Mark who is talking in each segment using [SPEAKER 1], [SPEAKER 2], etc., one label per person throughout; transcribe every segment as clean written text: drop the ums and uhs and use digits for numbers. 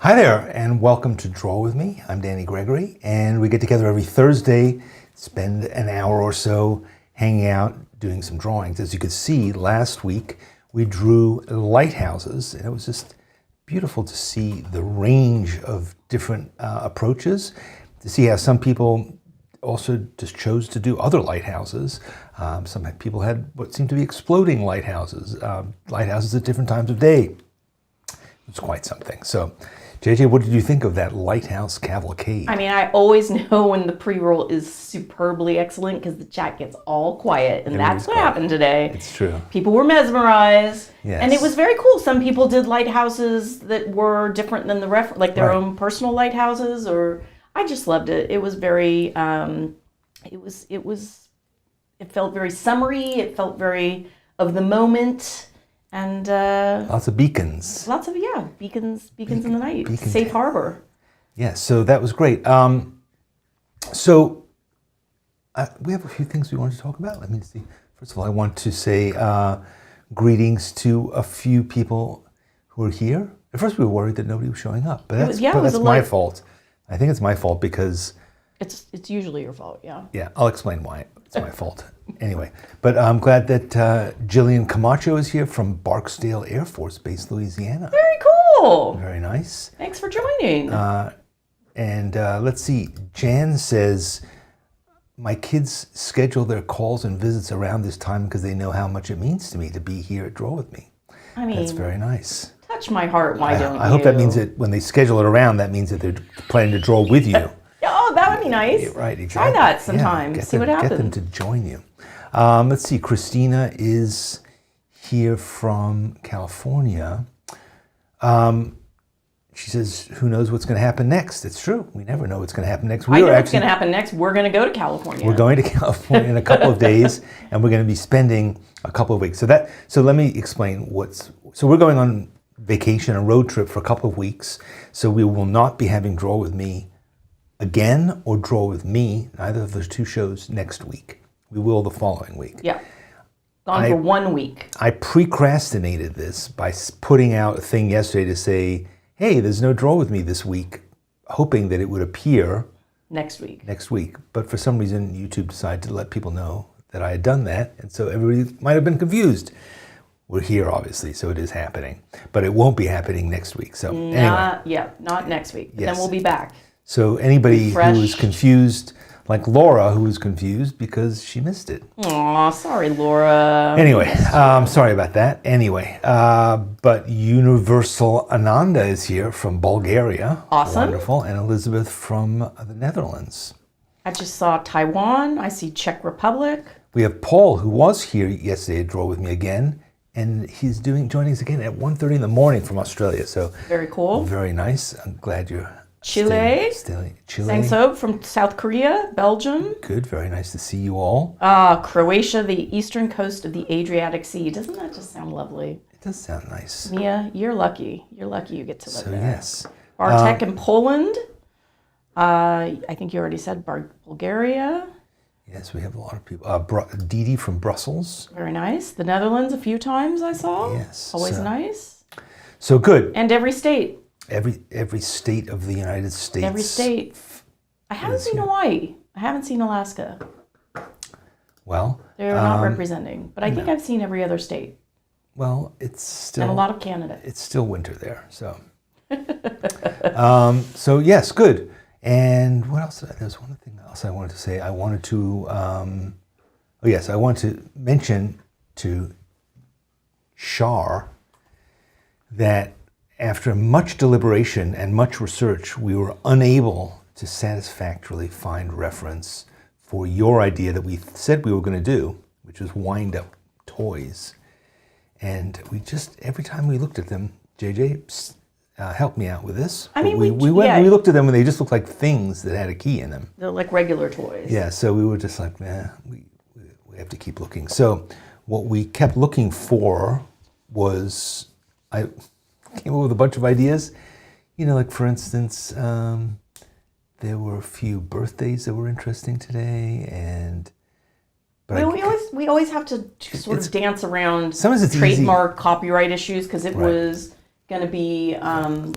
[SPEAKER 1] Hi there, and welcome to Draw With Me. I'm Danny Gregory, and we get together every Thursday, spend an hour or so hanging out, doing some drawings. As you could see, last week we drew lighthouses, and it was just beautiful to see the range of different approaches, to see how some people also just chose to do other lighthouses. Some people had what seemed to be exploding lighthouses, lighthouses at different times of day. It's quite something. So, JJ, what did you think of that lighthouse cavalcade?
[SPEAKER 2] I mean, I always know when the pre-roll is superbly excellent because the chat gets all quiet, and that's what happened today.
[SPEAKER 1] It's true.
[SPEAKER 2] People were mesmerized,
[SPEAKER 1] yes.
[SPEAKER 2] And it was very cool. Some people did lighthouses that were different than the like their own personal lighthouses, or I just loved it. It was very, it felt very summery. It felt very of the moment. And
[SPEAKER 1] lots of beacons.
[SPEAKER 2] Lots of beacons in the night. Safe harbor.
[SPEAKER 1] Yeah, so that was great. So we have a few things we wanted to talk about. Let me see. First of all, I want to say greetings to a few people who are here. At first, we were worried that nobody was showing up, but that's my fault. I think it's my fault because
[SPEAKER 2] it's usually your fault. Yeah.
[SPEAKER 1] Yeah, I'll explain why it's my fault. Anyway, but I'm glad that Jillian Camacho is here from Barksdale Air Force Base, Louisiana.
[SPEAKER 2] Very cool.
[SPEAKER 1] Very nice.
[SPEAKER 2] Thanks for joining.
[SPEAKER 1] And let's see. Jan says, my kids schedule their calls and visits around this time because they know how much it means to me to be here at Draw With Me.
[SPEAKER 2] I mean,
[SPEAKER 1] that's very nice.
[SPEAKER 2] Touch my heart. Why don't you?
[SPEAKER 1] I hope that means that when they schedule it around, that means that they're planning to draw with you.
[SPEAKER 2] Oh, that would be nice.
[SPEAKER 1] Right, exactly.
[SPEAKER 2] Try that sometime. See what happens.
[SPEAKER 1] Get them to join you. Let's see. Christina is here from California. She says, who knows what's going to happen next? It's true. We never know what's going to happen next.
[SPEAKER 2] I know what's going to happen next. We're going to go to California.
[SPEAKER 1] We're going to California in a couple of days, and we're going to be spending a couple of weeks. So let me explain so we're going on vacation, a road trip for a couple of weeks. So we will not be having Draw With Me again or Draw With Me, neither of those two shows next week. We will the following week.
[SPEAKER 2] Yeah. Gone for 1 week.
[SPEAKER 1] I procrastinated this by putting out a thing yesterday to say, hey, there's no Draw With Me this week, hoping that it would appear
[SPEAKER 2] next week.
[SPEAKER 1] But for some reason, YouTube decided to let people know that I had done that, and so everybody might have been confused. We're here, obviously, so it is happening. But it won't be happening next week. So anyway.
[SPEAKER 2] Not next week.
[SPEAKER 1] Yes.
[SPEAKER 2] Then we'll be back.
[SPEAKER 1] So anybody who is confused, like Laura, who was confused because she missed it.
[SPEAKER 2] Aw, sorry, Laura.
[SPEAKER 1] Anyway, sorry about that. Anyway, but Universal Ananda is here from Bulgaria.
[SPEAKER 2] Awesome.
[SPEAKER 1] Wonderful. And Elizabeth from the Netherlands.
[SPEAKER 2] I just saw Taiwan. I see Czech Republic.
[SPEAKER 1] We have Paul, who was here yesterday at Draw With Me again. And he's joining us again at 1:30 in the morning from Australia. So
[SPEAKER 2] very cool.
[SPEAKER 1] Very nice. I'm glad you're
[SPEAKER 2] Chile.
[SPEAKER 1] Chile.
[SPEAKER 2] Sang-so from South Korea, Belgium.
[SPEAKER 1] Good. Very nice to see you all.
[SPEAKER 2] Croatia, the eastern coast of the Adriatic Sea. Doesn't that just sound lovely?
[SPEAKER 1] It does sound nice.
[SPEAKER 2] Mia, you're lucky. You're lucky you get to live there.
[SPEAKER 1] Yes.
[SPEAKER 2] Bartek in Poland. I think you already said Bulgaria.
[SPEAKER 1] Yes, we have a lot of people. Didi from Brussels.
[SPEAKER 2] Very nice. The Netherlands a few times I saw.
[SPEAKER 1] Yes.
[SPEAKER 2] Always nice.
[SPEAKER 1] So good.
[SPEAKER 2] And every state.
[SPEAKER 1] Every state of the United States.
[SPEAKER 2] Every state. I haven't seen Hawaii. I haven't seen Alaska.
[SPEAKER 1] Well.
[SPEAKER 2] They're not representing. But I think I've seen every other state.
[SPEAKER 1] Well, it's still.
[SPEAKER 2] And a lot of Canada.
[SPEAKER 1] It's still winter there, so. So yes, good. And what else? There's one thing else I wanted to say. I wanted to, I want to mention to Shar that after much deliberation and much research, we were unable to satisfactorily find reference for your idea that we said we were going to do, which was wind up toys. And we just, every time we looked at them, JJ, help me out with this.
[SPEAKER 2] I mean,
[SPEAKER 1] we looked at them and they just looked like things that had a key in them.
[SPEAKER 2] They're like regular toys.
[SPEAKER 1] Yeah, so we were just like, we have to keep looking. So what we kept looking for was, I came up with a bunch of ideas. You know, like for instance, there were a few birthdays that were interesting today, and
[SPEAKER 2] we always have to sort of dance around
[SPEAKER 1] sometimes it's
[SPEAKER 2] trademark copyright issues because it was going to be.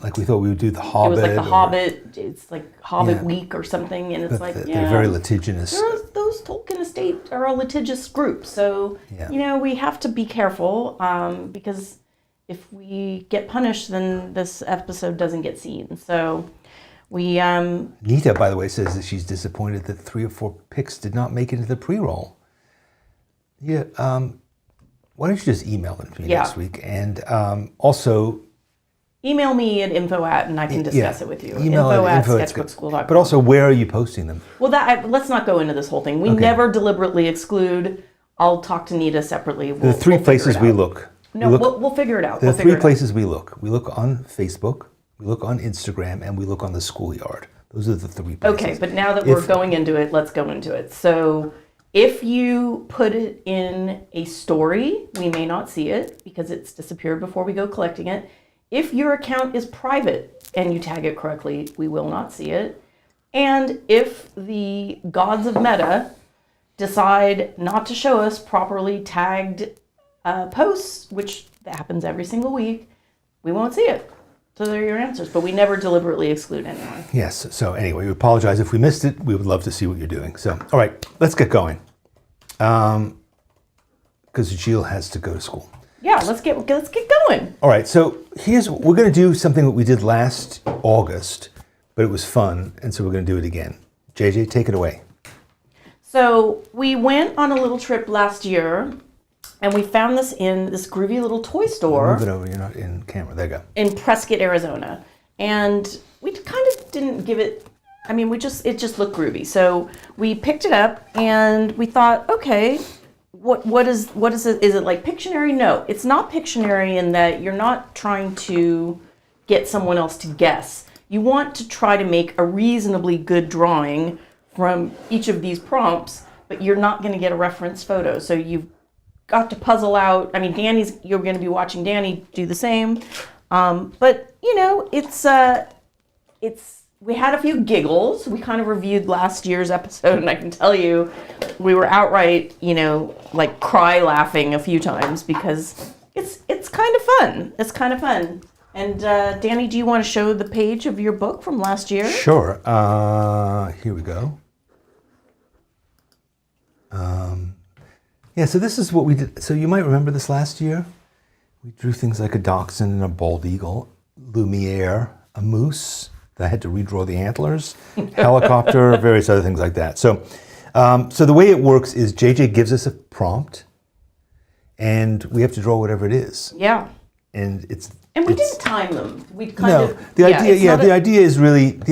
[SPEAKER 1] Like we thought we would do the Hobbit.
[SPEAKER 2] It was like the Hobbit. It's like Hobbit Week or something, and it's like
[SPEAKER 1] they're very litigious.
[SPEAKER 2] Those Tolkien estate are a litigious group, so we have to be careful because if we get punished, then this episode doesn't get seen. So we.
[SPEAKER 1] Nita, by the way, says that she's disappointed that 3 or 4 picks did not make it into the pre-roll. Yeah. Why don't you just email them to me next week, and also.
[SPEAKER 2] Email me at info@ and I can discuss it with you.
[SPEAKER 1] Email
[SPEAKER 2] info at sketchbookschool.com.
[SPEAKER 1] But also, where are you posting them?
[SPEAKER 2] Well, let's not go into this whole thing. We never deliberately exclude. I'll talk to Nita separately.
[SPEAKER 1] The 3 places we look.
[SPEAKER 2] No, we'll figure it out.
[SPEAKER 1] There are 3 places we look. We look on Facebook, we look on Instagram, and we look on the schoolyard. Those are the 3 places.
[SPEAKER 2] Okay, but now that we're going into it, let's go into it. So if you put it in a story, we may not see it because it's disappeared before we go collecting it. If your account is private and you tag it correctly, we will not see it. And if the gods of meta decide not to show us properly tagged posts, which happens every single week, we won't see it. So there are your answers. But we never deliberately exclude anyone.
[SPEAKER 1] Yes. So anyway, we apologize if we missed it. We would love to see what you're doing. So, all right, let's get going. Because Jill has to go to school.
[SPEAKER 2] Yeah, let's get going.
[SPEAKER 1] All right, so we're going to do something that we did last August, but it was fun, and so we're going to do it again. JJ, take it away.
[SPEAKER 2] So we went on a little trip last year, and we found this in this groovy little toy store.
[SPEAKER 1] Move it over, you're not in camera. There you go.
[SPEAKER 2] In Prescott, Arizona. And we kind of didn't give it, it just looked groovy. So we picked it up, and we thought, okay, what is it? Is it like Pictionary? No, it's not Pictionary in that you're not trying to get someone else to guess. You want to try to make a reasonably good drawing from each of these prompts, but you're not going to get a reference photo. So you've got to puzzle out. You're going to be watching Danny do the same. But we had a few giggles. We kind of reviewed last year's episode, and I can tell you, we were outright, like cry laughing a few times because it's kind of fun. It's kind of fun. And Danny, do you want to show the page of your book from last year?
[SPEAKER 1] Sure. Here we go. So this is what we did. So you might remember this last year. We drew things like a dachshund and a bald eagle, Lumiere, a moose. I had to redraw the antlers, helicopter, various other things like that. So the way it works is JJ gives us a prompt, and we have to draw whatever it is.
[SPEAKER 2] Yeah.
[SPEAKER 1] And
[SPEAKER 2] we didn't time them.
[SPEAKER 1] The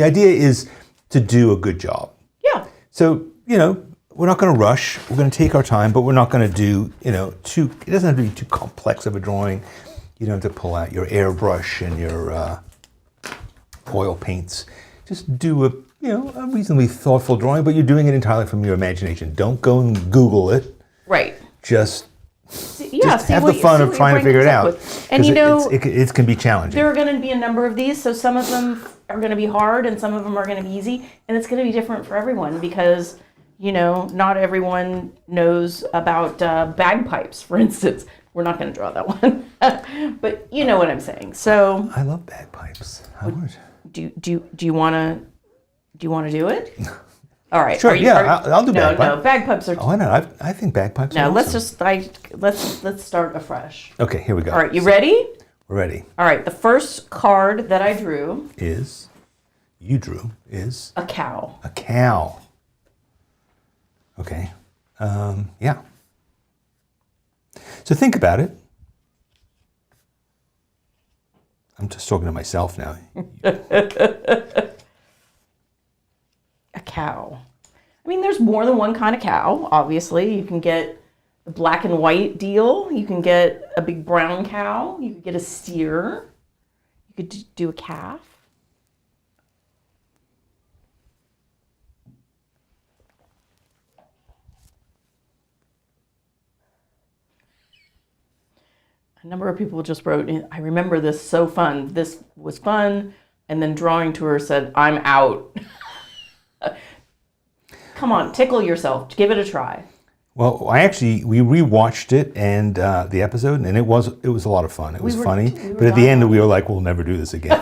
[SPEAKER 1] idea is to do a good job.
[SPEAKER 2] Yeah.
[SPEAKER 1] So we're not going to rush. We're going to take our time, but we're not going to do it doesn't have to be too complex of a drawing. You don't have to pull out your airbrush and your oil paints. Just do a reasonably thoughtful drawing, but you're doing it entirely from your imagination. Don't go and Google it.
[SPEAKER 2] Right.
[SPEAKER 1] Just have the fun of trying to figure it out.
[SPEAKER 2] And
[SPEAKER 1] it can be challenging.
[SPEAKER 2] There are going to be a number of these, so some of them are going to be hard and some of them are going to be easy, and it's going to be different for everyone because not everyone knows about bagpipes, for instance. We're not going to draw that one, but you know what I'm saying. So
[SPEAKER 1] I love bagpipes.
[SPEAKER 2] Do you want to do it? All right.
[SPEAKER 1] Sure. I'll do bagpipes.
[SPEAKER 2] No, bagpipes are.
[SPEAKER 1] Why not? I think bagpipes.
[SPEAKER 2] No,
[SPEAKER 1] are awesome.
[SPEAKER 2] let's start afresh.
[SPEAKER 1] Okay, here we go.
[SPEAKER 2] All right, you ready?
[SPEAKER 1] We're ready.
[SPEAKER 2] All right. The first card that I drew
[SPEAKER 1] is
[SPEAKER 2] a cow.
[SPEAKER 1] A cow. Okay. Yeah. So think about it. I'm just talking to myself now.
[SPEAKER 2] A cow. There's more than one kind of cow, obviously. You can get the black and white deal. You can get a big brown cow. You could get a steer. You could do a calf. A number of people just wrote, I remember this, so fun. This was fun. And then Drawing Tour said, I'm out. Come on, tickle yourself. Give it a try.
[SPEAKER 1] Well, we rewatched it and the episode, and it was a lot of fun. It was funny, but at the end we were like, we'll never do this again.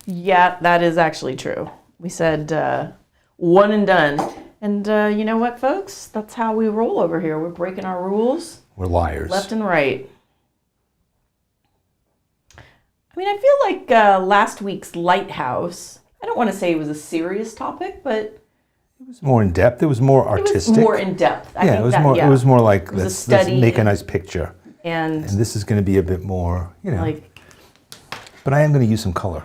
[SPEAKER 2] Yeah, that is actually true. We said one and done. And you know what, folks? That's how we roll over here. We're breaking our rules.
[SPEAKER 1] We're liars.
[SPEAKER 2] Left and right. I mean, I feel like last week's Lighthouse, I don't want to say it was a serious topic, but
[SPEAKER 1] it was more in depth. It was more artistic.
[SPEAKER 2] It was more in depth.
[SPEAKER 1] It was more like let's make a nice picture.
[SPEAKER 2] And
[SPEAKER 1] this is going to be a bit more,
[SPEAKER 2] like.
[SPEAKER 1] But I am going to use some color.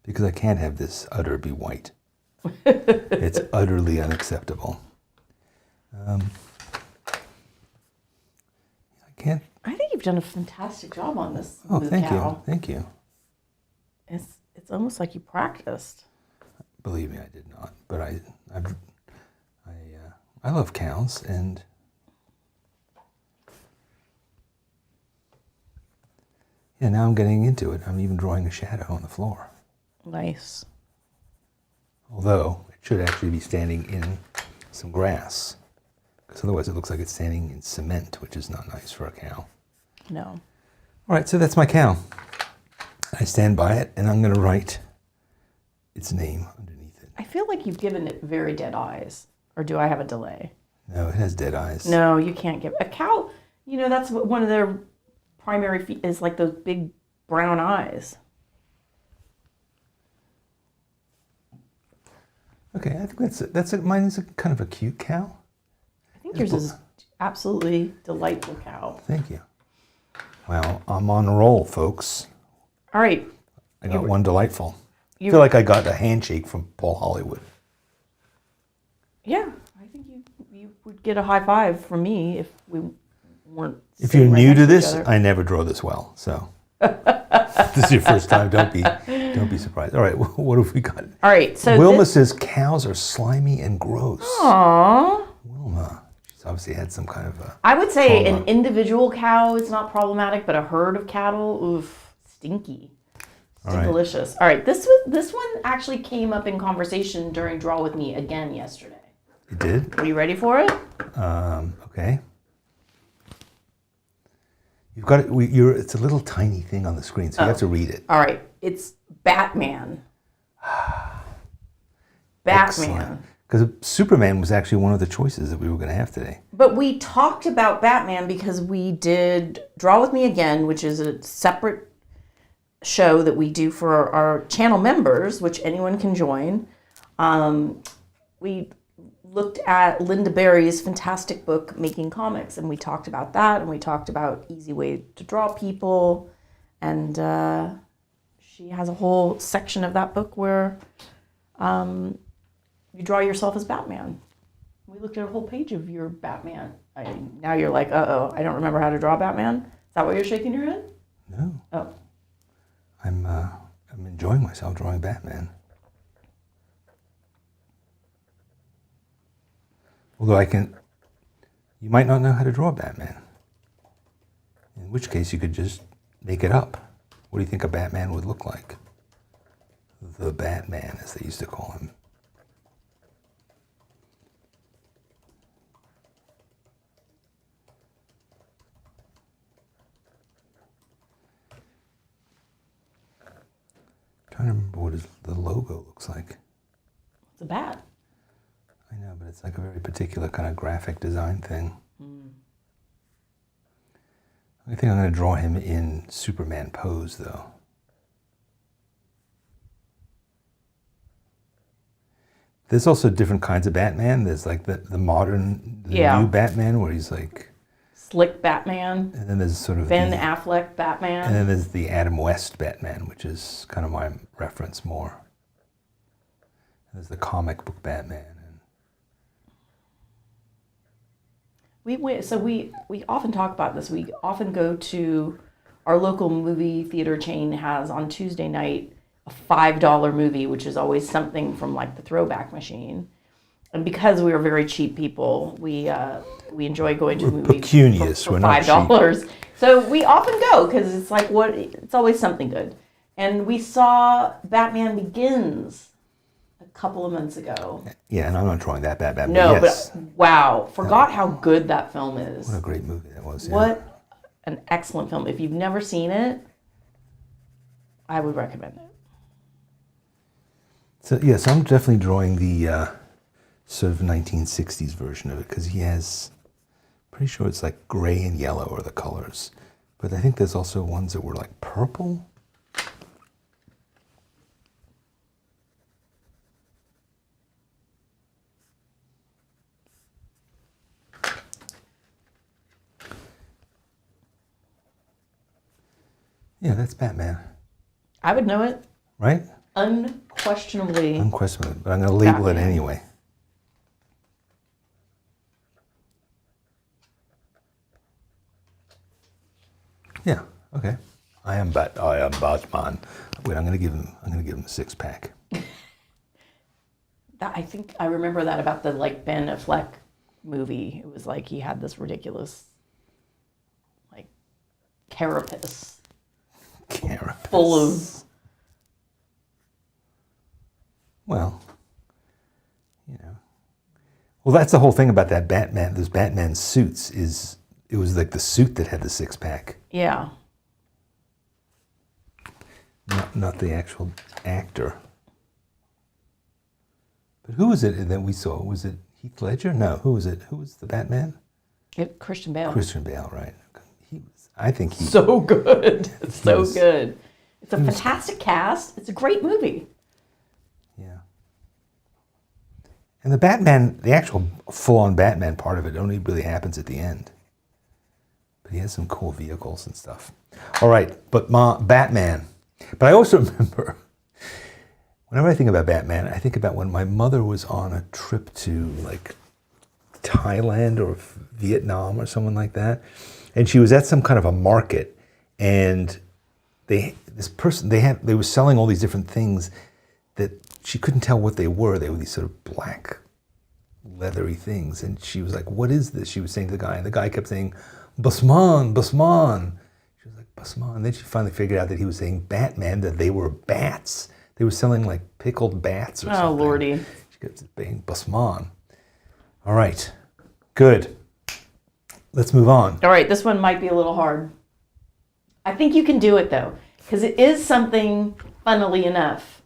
[SPEAKER 1] Because I can't have this udder be white. It's utterly unacceptable. I can't.
[SPEAKER 2] I think you've done a fantastic job on this.
[SPEAKER 1] Oh, thank you. Thank you.
[SPEAKER 2] It's almost like you practiced.
[SPEAKER 1] Believe me, I did not. But I love cows, and yeah, now I'm getting into it. I'm even drawing a shadow on the floor.
[SPEAKER 2] Nice.
[SPEAKER 1] Although it should actually be standing in some grass, because otherwise it looks like it's standing in cement, which is not nice for a cow.
[SPEAKER 2] No.
[SPEAKER 1] All right, so that's my cow. I stand by it, and I'm going to write its name underneath it.
[SPEAKER 2] I feel like you've given it very dead eyes. Or do I have a delay?
[SPEAKER 1] No, it has dead eyes.
[SPEAKER 2] No, you can't give a cow. That's one of their primary is like those big brown eyes.
[SPEAKER 1] Okay, I think mine is kind of a cute cow.
[SPEAKER 2] I think yours is absolutely delightful cow.
[SPEAKER 1] Thank you. Well, I'm on a roll, folks.
[SPEAKER 2] All right.
[SPEAKER 1] I got one delightful. I feel like I got a handshake from Paul Hollywood.
[SPEAKER 2] Yeah, I think you would get a high five from me if we weren't.
[SPEAKER 1] If you're new to this, I never draw this well, so if this is your first time, don't be surprised. All right, what have we got?
[SPEAKER 2] All right, so
[SPEAKER 1] Wilma says cows are slimy and gross.
[SPEAKER 2] Aww.
[SPEAKER 1] Wilma, she's obviously had some kind of a.
[SPEAKER 2] I would say an individual cow is not problematic, but a herd of cattle, oof, stinky. Delicious. All right, this one actually came up in conversation during Draw With Me again yesterday.
[SPEAKER 1] It did?
[SPEAKER 2] Are you ready for it?
[SPEAKER 1] Okay. You've got it. It's a little tiny thing on the screen, so you have to read it.
[SPEAKER 2] All right. It's Batman. Batman.
[SPEAKER 1] Because Superman was actually one of the choices that we were going to have today.
[SPEAKER 2] But we talked about Batman because we did Draw With Me Again, which is a separate show that we do for our channel members, which anyone can join. We looked at Linda Berry's fantastic book, Making Comics, and we talked about that, and we talked about easy way to draw people, and she has a whole section of that book where you draw yourself as Batman. We looked at a whole page of your Batman. Now you're like, uh-oh, I don't remember how to draw Batman. Is that why you're shaking your head?
[SPEAKER 1] No.
[SPEAKER 2] Oh.
[SPEAKER 1] I'm enjoying myself drawing Batman. Although you might not know how to draw Batman. In which case you could just make it up. What do you think a Batman would look like? The Batman, as they used to call him. I'm trying to remember what the logo looks like.
[SPEAKER 2] It's a bat.
[SPEAKER 1] I know, but it's like a very particular kind of graphic design thing. I think I'm going to draw him in Superman pose, though. There's also different kinds of Batman. There's like the modern, new Batman, where he's like...
[SPEAKER 2] Slick Batman.
[SPEAKER 1] And then there's sort of
[SPEAKER 2] Ben Affleck Batman.
[SPEAKER 1] And then there's the Adam West Batman, which is kind of my reference more. And there's the comic book Batman.
[SPEAKER 2] We often talk about this. We often go to our local movie theater chain has on Tuesday night a $5 movie, which is always something from like the Throwback Machine. And because we are very cheap people, we enjoy going to movies
[SPEAKER 1] pecunious.
[SPEAKER 2] for $5. So we often go because it's like it's always something good. And we saw Batman Begins a couple of months ago.
[SPEAKER 1] Yeah, and I'm not drawing that bad.
[SPEAKER 2] No,
[SPEAKER 1] yes.
[SPEAKER 2] but wow, forgot how good that film is.
[SPEAKER 1] What a great movie that was. Yeah.
[SPEAKER 2] What an excellent film. If you've never seen it, I would recommend it.
[SPEAKER 1] So yes, I'm definitely drawing the sort of 1960s version of it because he has, pretty sure it's like gray and yellow are the colors. But I think there's also ones that were like purple. Yeah, that's Batman.
[SPEAKER 2] I would know it.
[SPEAKER 1] Right?
[SPEAKER 2] Unquestionably.
[SPEAKER 1] Unquestionably, but I'm going to label it anyway. Yeah, okay. I am Batman. Wait, I'm going to give him a 6-pack.
[SPEAKER 2] I think I remember that about the like Ben Affleck movie. It was like he had this ridiculous like carapace. Full of,
[SPEAKER 1] well, well, that's the whole thing about that Batman. Those Batman suits is it was like the suit that had the 6-pack.
[SPEAKER 2] Yeah.
[SPEAKER 1] Not the actual actor. But who was it that we saw? Was it Heath Ledger? No, who was it? Who was the Batman?
[SPEAKER 2] Christian Bale.
[SPEAKER 1] Christian Bale, right? I think he
[SPEAKER 2] so good. So good. It's a fantastic cast. It's a great movie.
[SPEAKER 1] Yeah. And the Batman, the actual full-on Batman part of it only really happens at the end. But he has some cool vehicles and stuff. All right, but Batman. But I also remember, whenever I think about Batman, I think about when my mother was on a trip to like Thailand or Vietnam or someone like that. And she was at some kind of a market, and they were selling all these different things that she couldn't tell what they were. They were these sort of black, leathery things. And she was like, "What is this?" She was saying to the guy, and the guy kept saying, "Basman, Basman." She was like, "Basman." And then she finally figured out that he was saying Batman, that they were bats. They were selling like pickled bats or something.
[SPEAKER 2] Oh, Lordy.
[SPEAKER 1] She kept saying Basman. All right, good. Let's move on.
[SPEAKER 2] All right, this one might be a little hard. I think you can do it, though, because it is something, funnily enough,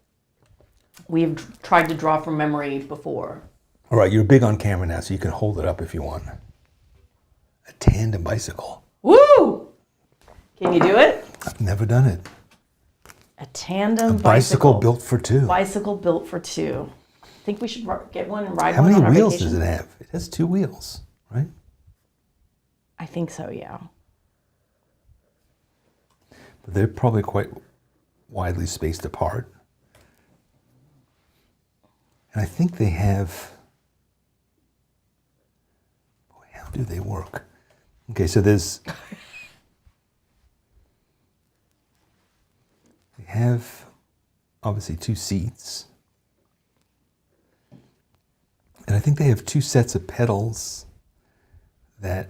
[SPEAKER 2] we've tried to draw from memory before.
[SPEAKER 1] All right, you're big on camera now, so you can hold it up if you want. A tandem bicycle.
[SPEAKER 2] Woo! Can you do it?
[SPEAKER 1] I've never done it.
[SPEAKER 2] A tandem
[SPEAKER 1] bicycle built for two.
[SPEAKER 2] Bicycle built for two. I think we should get one and ride
[SPEAKER 1] How
[SPEAKER 2] one on our
[SPEAKER 1] many wheels
[SPEAKER 2] vacation.
[SPEAKER 1] does it have? It has 2 wheels, right?
[SPEAKER 2] I think so, yeah.
[SPEAKER 1] But they're probably quite widely spaced apart. And I think they have... Boy, how do they work? Okay, so there's... They have, obviously, 2 seats. And I think they have 2 sets of pedals that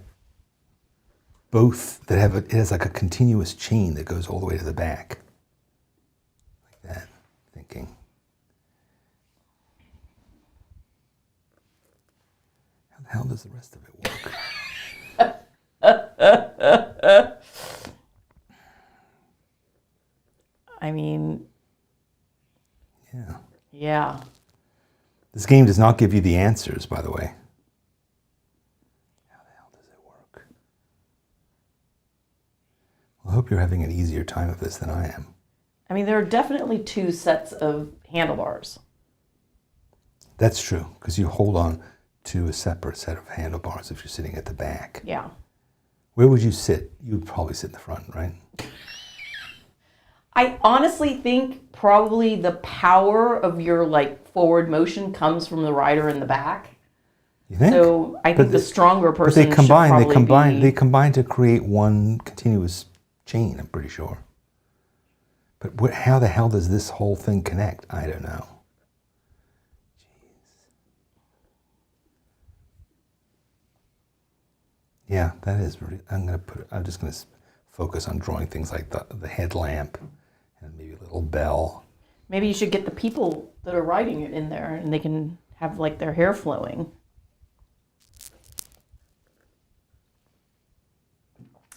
[SPEAKER 1] it has like a continuous chain that goes all the way to the back. Like that, thinking. How the hell does the rest of it work?
[SPEAKER 2] I mean...
[SPEAKER 1] Yeah.
[SPEAKER 2] Yeah.
[SPEAKER 1] This game does not give you the answers, by the way. I hope you're having an easier time of this than I am.
[SPEAKER 2] I mean, there are definitely 2 sets of handlebars.
[SPEAKER 1] That's true, because you hold on to a separate set of handlebars if you're sitting at the back.
[SPEAKER 2] Yeah.
[SPEAKER 1] Where would you sit? You would probably sit in the front, right?
[SPEAKER 2] I honestly think probably the power of your like forward motion comes from the rider in the back.
[SPEAKER 1] You think?
[SPEAKER 2] So I think the stronger person
[SPEAKER 1] But
[SPEAKER 2] they
[SPEAKER 1] combine to create one continuous chain, I'm pretty sure. But how the hell does this whole thing connect? I don't know. Jeez. Yeah, that is. I'm just going to focus on drawing things like the headlamp and maybe a little bell.
[SPEAKER 2] Maybe you should get the people that are riding it in there, and they can have like their hair flowing.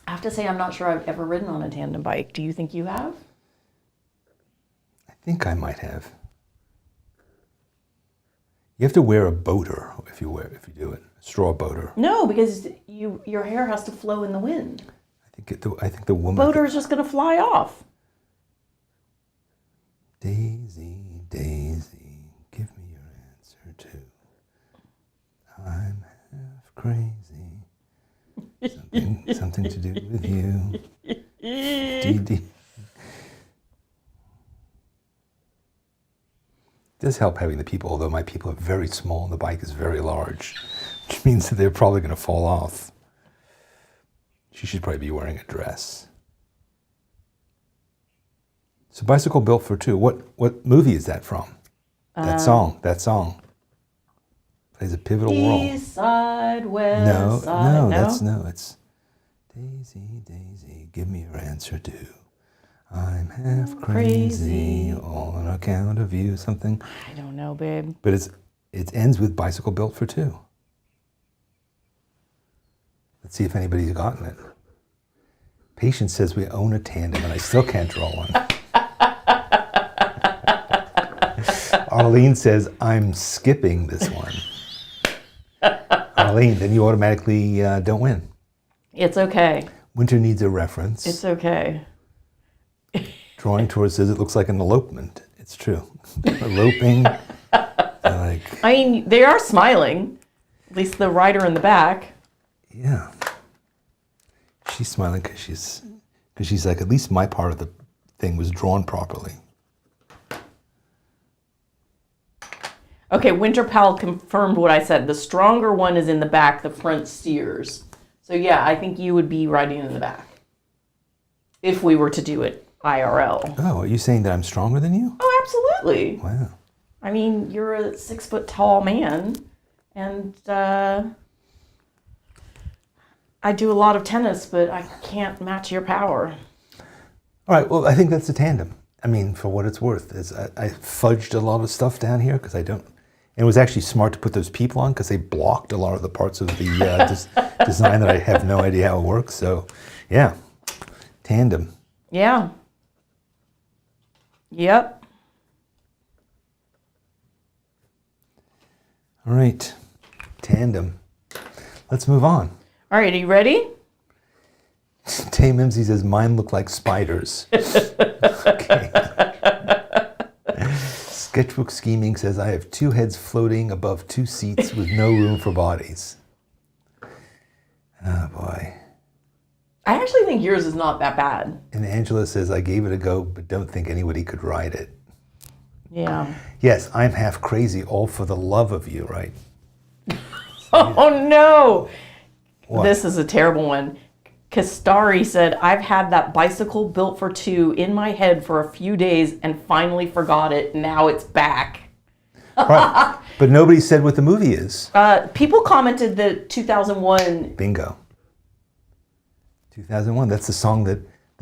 [SPEAKER 2] I have to say, I'm not sure I've ever ridden on a tandem bike. Do you think you have?
[SPEAKER 1] I think I might have. You have to wear a boater if you do it, a straw boater.
[SPEAKER 2] No, because your hair has to flow in the wind.
[SPEAKER 1] I think the woman.
[SPEAKER 2] Boater is just going to fly off.
[SPEAKER 1] Daisy, Daisy, give me your answer too. I'm half crazy. Something to do with you. Dee. It does help having the people, although my people are very small and the bike is very large, which means that they're probably going to fall off. She should probably be wearing a dress. So Bicycle Built for Two. What movie is that from? That song plays a pivotal role.
[SPEAKER 2] East side, west side.
[SPEAKER 1] It's Daisy, Daisy, give me your answer too. I'm half crazy, all on account of you, something.
[SPEAKER 2] I don't know, babe.
[SPEAKER 1] But it ends with Bicycle Built for Two. Let's see if anybody's gotten it. Patience says we own a tandem, and I still can't draw one. Arlene says, I'm skipping this one. Arlene, then you automatically don't win.
[SPEAKER 2] It's okay.
[SPEAKER 1] Winter needs a reference.
[SPEAKER 2] It's okay.
[SPEAKER 1] Drawing towards says it looks like an elopement. It's true. Eloping. I
[SPEAKER 2] mean, they are smiling. At least the rider in the back.
[SPEAKER 1] Yeah. She's smiling because she's like, at least my part of the thing was drawn properly.
[SPEAKER 2] Okay, Winter Pal confirmed what I said. The stronger one is in the back, the front steers. So yeah, I think you would be riding in the back. If we were to do it IRL.
[SPEAKER 1] Oh, are you saying that I'm stronger than you?
[SPEAKER 2] Oh, absolutely.
[SPEAKER 1] Wow.
[SPEAKER 2] I mean, you're a 6 foot tall man, and I do a lot of tennis, but I can't match your power.
[SPEAKER 1] All right, well, I think that's a tandem. I mean, for what it's worth. I fudged a lot of stuff down here because I don't. And it was actually smart to put those people on because they blocked a lot of the parts of the design that I have no idea how it works. So, yeah, tandem.
[SPEAKER 2] Yeah. Yep.
[SPEAKER 1] All right, tandem. Let's move on.
[SPEAKER 2] All right, are you ready?
[SPEAKER 1] Tay Mimsy says, mine look like spiders. Okay. Sketchbook Scheming says, I have 2 heads floating above 2 seats with no room for bodies. Oh, boy.
[SPEAKER 2] I actually think yours is not that bad.
[SPEAKER 1] And Angela says, I gave it a go, but don't think anybody could ride it.
[SPEAKER 2] Yeah.
[SPEAKER 1] Yes, I'm half crazy, all for the love of you, right?
[SPEAKER 2] Oh, no.
[SPEAKER 1] What?
[SPEAKER 2] This is a terrible one. Kastari said, I've had that Bicycle Built for Two in my head for a few days and finally forgot it. Now it's back.
[SPEAKER 1] Right. But nobody said what the movie is.
[SPEAKER 2] People commented that 2001.
[SPEAKER 1] Bingo. 2001. That's the song that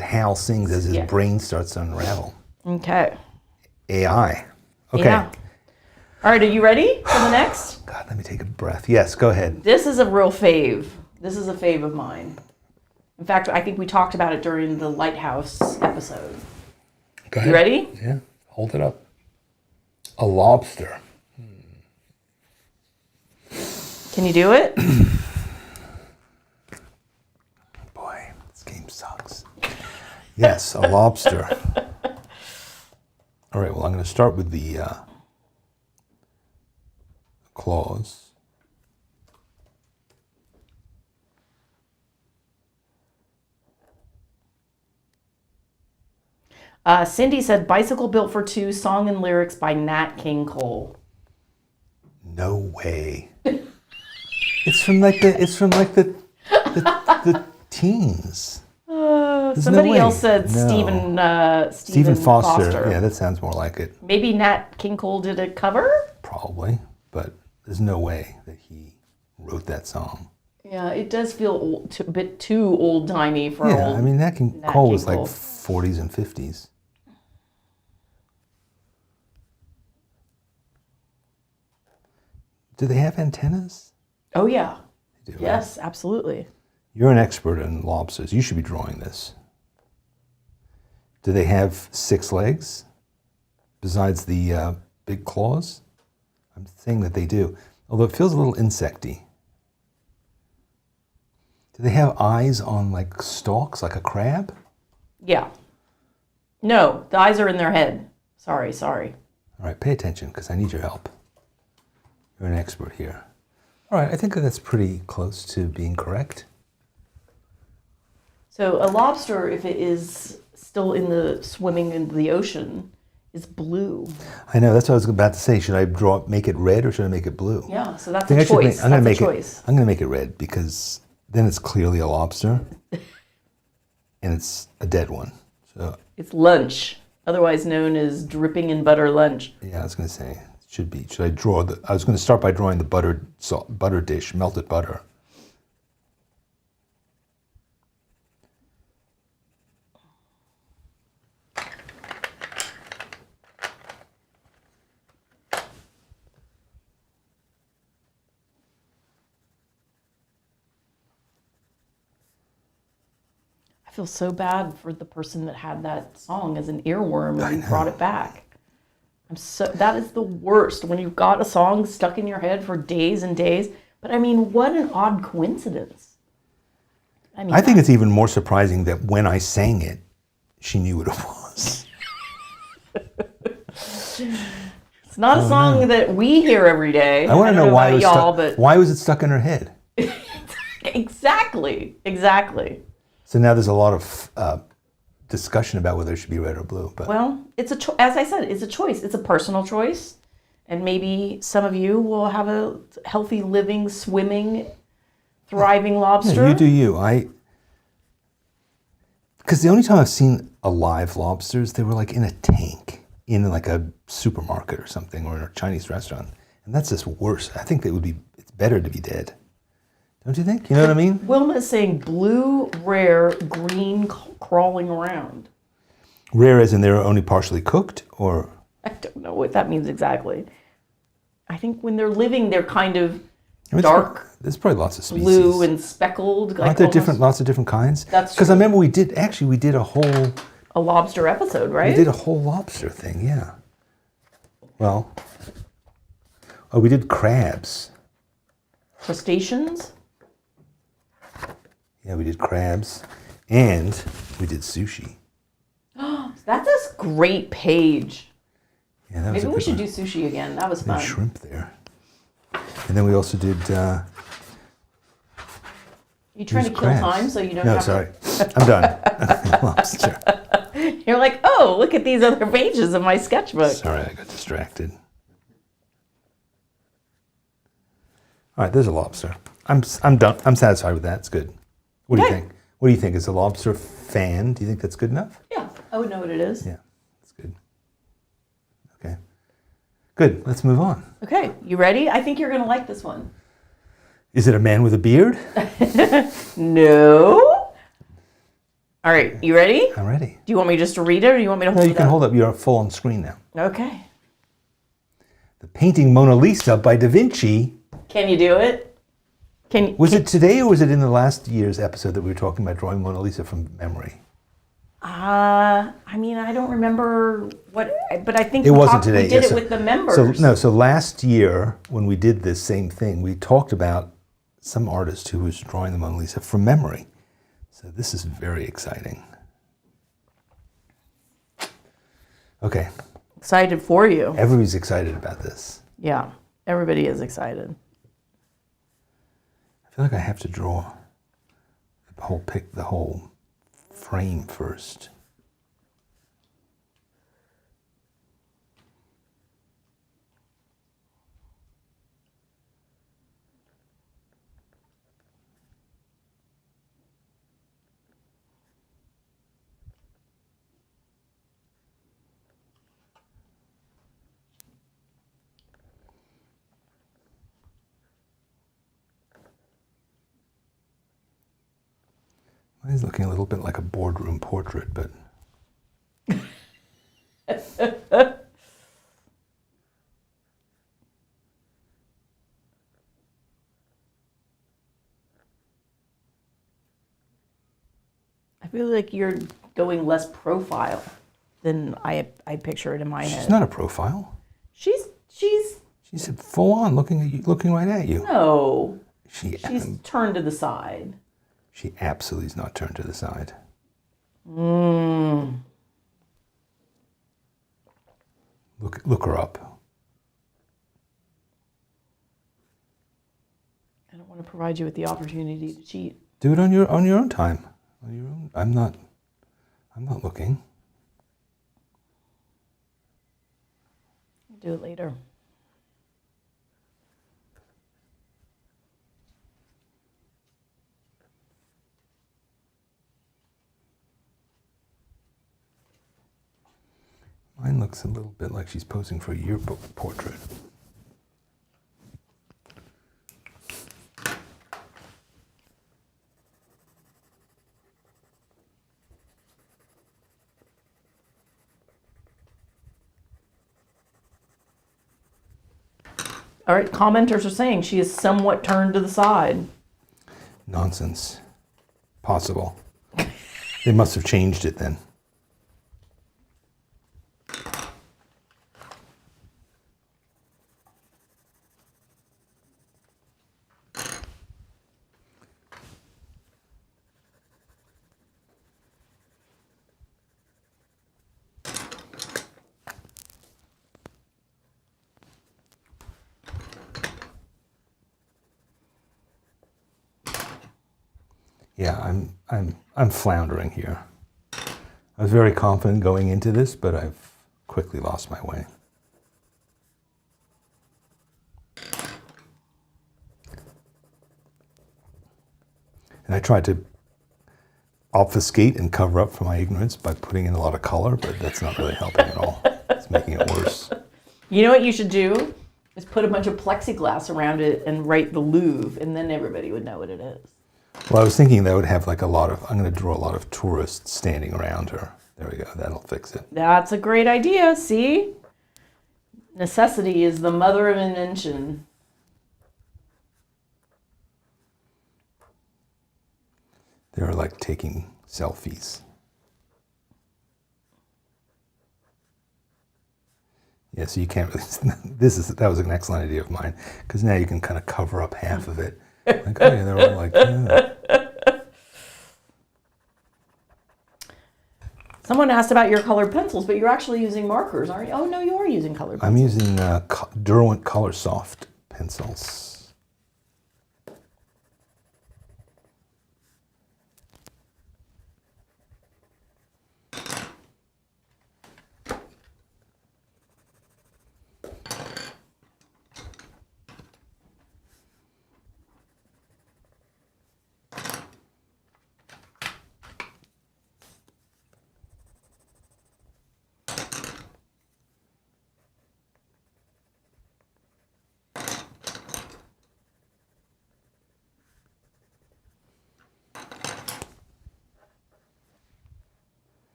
[SPEAKER 1] Hal sings as his brain starts to unravel.
[SPEAKER 2] Okay.
[SPEAKER 1] AI. Okay.
[SPEAKER 2] Yeah. All right, are you ready for the next?
[SPEAKER 1] God, let me take a breath. Yes, go ahead.
[SPEAKER 2] This is a real fave. This is a fave of mine. In fact, I think we talked about it during the Lighthouse episode.
[SPEAKER 1] Go ahead.
[SPEAKER 2] You ready?
[SPEAKER 1] Yeah, hold it up. A lobster.
[SPEAKER 2] Can you do it?
[SPEAKER 1] Boy, this game sucks. Yes, a lobster. All right, well, I'm going to start with the claws.
[SPEAKER 2] Cindy said, Bicycle Built for Two, song and lyrics by Nat King Cole.
[SPEAKER 1] No way. It's from the teens.
[SPEAKER 2] Somebody
[SPEAKER 1] no
[SPEAKER 2] else said
[SPEAKER 1] no.
[SPEAKER 2] Stephen
[SPEAKER 1] Foster. Yeah, that sounds more like it.
[SPEAKER 2] Maybe Nat King Cole did a cover?
[SPEAKER 1] Probably, but there's no way that he wrote that song.
[SPEAKER 2] Yeah, it does feel a bit too old-timey for
[SPEAKER 1] Yeah,
[SPEAKER 2] old.
[SPEAKER 1] I mean, Nat King Cole was like 40s and 50s. Do they have antennas?
[SPEAKER 2] Oh, yeah.
[SPEAKER 1] They do,
[SPEAKER 2] Yes, absolutely.
[SPEAKER 1] You're an expert in lobsters. You should be drawing this. Do they have 6 legs besides the big claws? I'm saying that they do, although it feels a little insecty. Do they have eyes on like stalks, like a crab?
[SPEAKER 2] Yeah. No, the eyes are in their head. Sorry.
[SPEAKER 1] All right, pay attention because I need your help. You're an expert here. All right, I think that's pretty close to being correct.
[SPEAKER 2] So a lobster, if it is still swimming in the ocean, is blue.
[SPEAKER 1] I know, that's what I was about to say. Should I make it red or should I make it blue?
[SPEAKER 2] Yeah, so that's
[SPEAKER 1] I think
[SPEAKER 2] a
[SPEAKER 1] I should
[SPEAKER 2] choice.
[SPEAKER 1] I'm going
[SPEAKER 2] That's
[SPEAKER 1] to
[SPEAKER 2] a
[SPEAKER 1] make
[SPEAKER 2] choice.
[SPEAKER 1] I'm going to make it red because then it's clearly a lobster and it's a dead one. So
[SPEAKER 2] It's lunch, otherwise known as dripping in butter lunch.
[SPEAKER 1] yeah, I was going to say, it should be. Should I draw I was going to start by drawing the butter dish, melted butter.
[SPEAKER 2] I feel so bad for the person that had that song as an earworm and brought it back. That is the worst when you've got a song stuck in your head for days and days. But I mean, what an odd coincidence.
[SPEAKER 1] I think it's even more surprising that when I sang it, she knew what it was.
[SPEAKER 2] It's not a song that we hear every day.
[SPEAKER 1] I want to know why it was
[SPEAKER 2] but
[SPEAKER 1] why was it stuck in her head?
[SPEAKER 2] Exactly.
[SPEAKER 1] So now there's a lot of discussion about whether it should be red or blue. But
[SPEAKER 2] Well, it's as I said, it's a choice. It's a personal choice, and maybe some of you will have a healthy, living, swimming, thriving lobster.
[SPEAKER 1] yeah, you do you. Because the only time I've seen alive lobsters, they were like in a tank in like a supermarket or something, or in a Chinese restaurant, and that's just worse. I think it's better to be dead. Don't you think? You know what I mean?
[SPEAKER 2] Wilma is saying blue, rare, green, crawling around.
[SPEAKER 1] Rare as in they're only partially cooked, or
[SPEAKER 2] I don't know what that means exactly. I think when they're living, they're kind of dark
[SPEAKER 1] There's probably lots of species.
[SPEAKER 2] blue and speckled.
[SPEAKER 1] Aren't there lots of different kinds?
[SPEAKER 2] That's
[SPEAKER 1] because I
[SPEAKER 2] true.
[SPEAKER 1] remember we did a whole
[SPEAKER 2] lobster episode, right?
[SPEAKER 1] We did a whole lobster thing, yeah. Well, we did crabs.
[SPEAKER 2] Crustaceans.
[SPEAKER 1] Yeah, we did crabs, and we did sushi.
[SPEAKER 2] That's a great page.
[SPEAKER 1] Yeah, that was
[SPEAKER 2] Maybe
[SPEAKER 1] a
[SPEAKER 2] we
[SPEAKER 1] good
[SPEAKER 2] should
[SPEAKER 1] one.
[SPEAKER 2] do sushi again. That was
[SPEAKER 1] There's
[SPEAKER 2] fun.
[SPEAKER 1] shrimp there. And then we also did
[SPEAKER 2] You trying to kill
[SPEAKER 1] crabs.
[SPEAKER 2] time so you don't
[SPEAKER 1] No,
[SPEAKER 2] have
[SPEAKER 1] sorry. I'm done. Lobster.
[SPEAKER 2] You're like, oh, look at these other pages of my sketchbook.
[SPEAKER 1] Sorry, I got distracted. All right, there's a lobster. I'm done. I'm satisfied with that. It's good. What do you
[SPEAKER 2] Okay.
[SPEAKER 1] think? What do you think? Is a lobster fan? Do you think that's good enough?
[SPEAKER 2] Yeah, I would know what it is.
[SPEAKER 1] Yeah, that's good. Okay. Good. Let's move on.
[SPEAKER 2] Okay, you ready? I think you're going to like this one.
[SPEAKER 1] Is it a man with a beard?
[SPEAKER 2] No. All right, you ready?
[SPEAKER 1] I'm ready.
[SPEAKER 2] Do you want me just to read it or do you want me to
[SPEAKER 1] No,
[SPEAKER 2] hold
[SPEAKER 1] you
[SPEAKER 2] it
[SPEAKER 1] can
[SPEAKER 2] up?
[SPEAKER 1] hold up. You're full on screen now.
[SPEAKER 2] Okay.
[SPEAKER 1] The painting Mona Lisa by Da Vinci.
[SPEAKER 2] Can you do it?
[SPEAKER 1] Was it today or was it in the last year's episode that we were talking about drawing Mona Lisa from memory?
[SPEAKER 2] I mean, I don't remember what, but I think
[SPEAKER 1] It wasn't today.
[SPEAKER 2] we did
[SPEAKER 1] Yeah,
[SPEAKER 2] it with the members.
[SPEAKER 1] So last year when we did this same thing, we talked about some artist who was drawing the Mona Lisa from memory. So this is very exciting. Okay,
[SPEAKER 2] Excited for you.
[SPEAKER 1] everybody's excited about this.
[SPEAKER 2] Yeah, everybody is excited.
[SPEAKER 1] I feel like I have to draw the whole frame first. Mine's looking a little bit like a boardroom portrait, but
[SPEAKER 2] feel like you're going less profile than I picture it in my head.
[SPEAKER 1] She's not a profile.
[SPEAKER 2] She's
[SPEAKER 1] She's full on looking at you, looking right at you.
[SPEAKER 2] no.
[SPEAKER 1] She's
[SPEAKER 2] Turned to the side.
[SPEAKER 1] She absolutely is not turned to the side. Look her up.
[SPEAKER 2] I don't want to provide you with the opportunity to cheat.
[SPEAKER 1] Do it on your own time. On your own. I'm not looking.
[SPEAKER 2] I'll do it later.
[SPEAKER 1] Mine looks a little bit like she's posing for a yearbook portrait.
[SPEAKER 2] All right, commenters are saying she is somewhat turned to the side.
[SPEAKER 1] Nonsense. Possible. They must have changed it then. Yeah, I'm floundering here. I was very confident going into this, but I've quickly lost my way. And I tried to obfuscate and cover up for my ignorance by putting in a lot of color, but that's not really helping at all. It's making it worse.
[SPEAKER 2] You know what you should do? Is put a bunch of plexiglass around it and write the Louvre, and then everybody would know what it is.
[SPEAKER 1] Well, I was thinking that would have like I'm going to draw a lot of tourists standing around her. There we go. That'll fix it.
[SPEAKER 2] That's a great idea. See? Necessity is the mother of invention.
[SPEAKER 1] They're like taking selfies. Yeah, so you can't really, that was an excellent idea of mine, because now you can kind of cover up half of it. Like, oh yeah, they're all like, yeah.
[SPEAKER 2] Someone asked about your colored pencils, but you're actually using markers, aren't you? Oh, no, you are using colored pencils.
[SPEAKER 1] I'm using Derwent Color Soft pencils.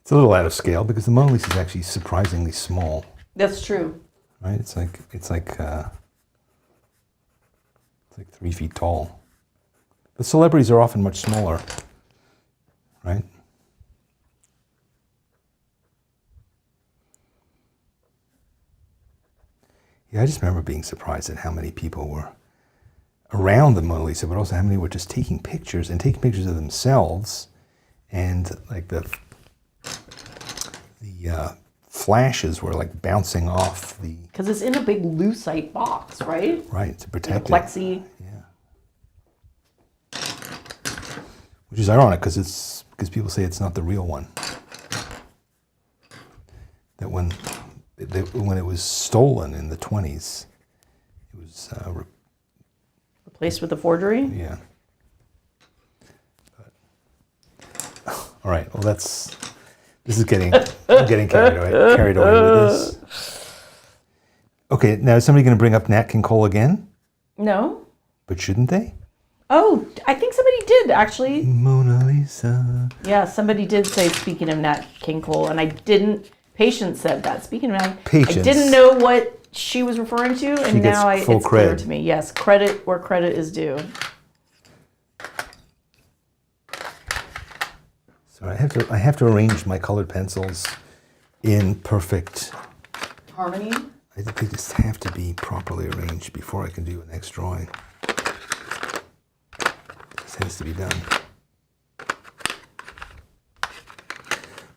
[SPEAKER 1] It's a little out of scale because the Mona Lisa is actually surprisingly small.
[SPEAKER 2] That's true.
[SPEAKER 1] Right? It's like 3 feet tall. But celebrities are often much smaller, right? Yeah, I just remember being surprised at how many people were around the Mona Lisa, but also how many were just taking pictures of themselves, and like the flashes were like bouncing off the...
[SPEAKER 2] Because it's in a big lucite box, right?
[SPEAKER 1] Right, to protect
[SPEAKER 2] it. Plexi.
[SPEAKER 1] Yeah. Which is ironic because people say it's not the real one. That when it was stolen in the 20s, it was
[SPEAKER 2] replaced with a forgery?
[SPEAKER 1] Yeah. But, all right, well I'm getting carried away with this. Okay, now is somebody going to bring up Nat King Cole again?
[SPEAKER 2] No.
[SPEAKER 1] But shouldn't they?
[SPEAKER 2] Oh, I think somebody did, actually.
[SPEAKER 1] Mona Lisa.
[SPEAKER 2] Yeah, somebody did say, speaking of Nat King Cole, and Patience said that. Speaking of Nat,
[SPEAKER 1] Patience.
[SPEAKER 2] I didn't know what she was referring to, and
[SPEAKER 1] She gets
[SPEAKER 2] now
[SPEAKER 1] full
[SPEAKER 2] it's clear
[SPEAKER 1] cred.
[SPEAKER 2] to me. Yes, credit where credit is due.
[SPEAKER 1] So I have to arrange my colored pencils in perfect.
[SPEAKER 2] Harmony.
[SPEAKER 1] I think they just have to be properly arranged before I can do a next drawing. This has to be done.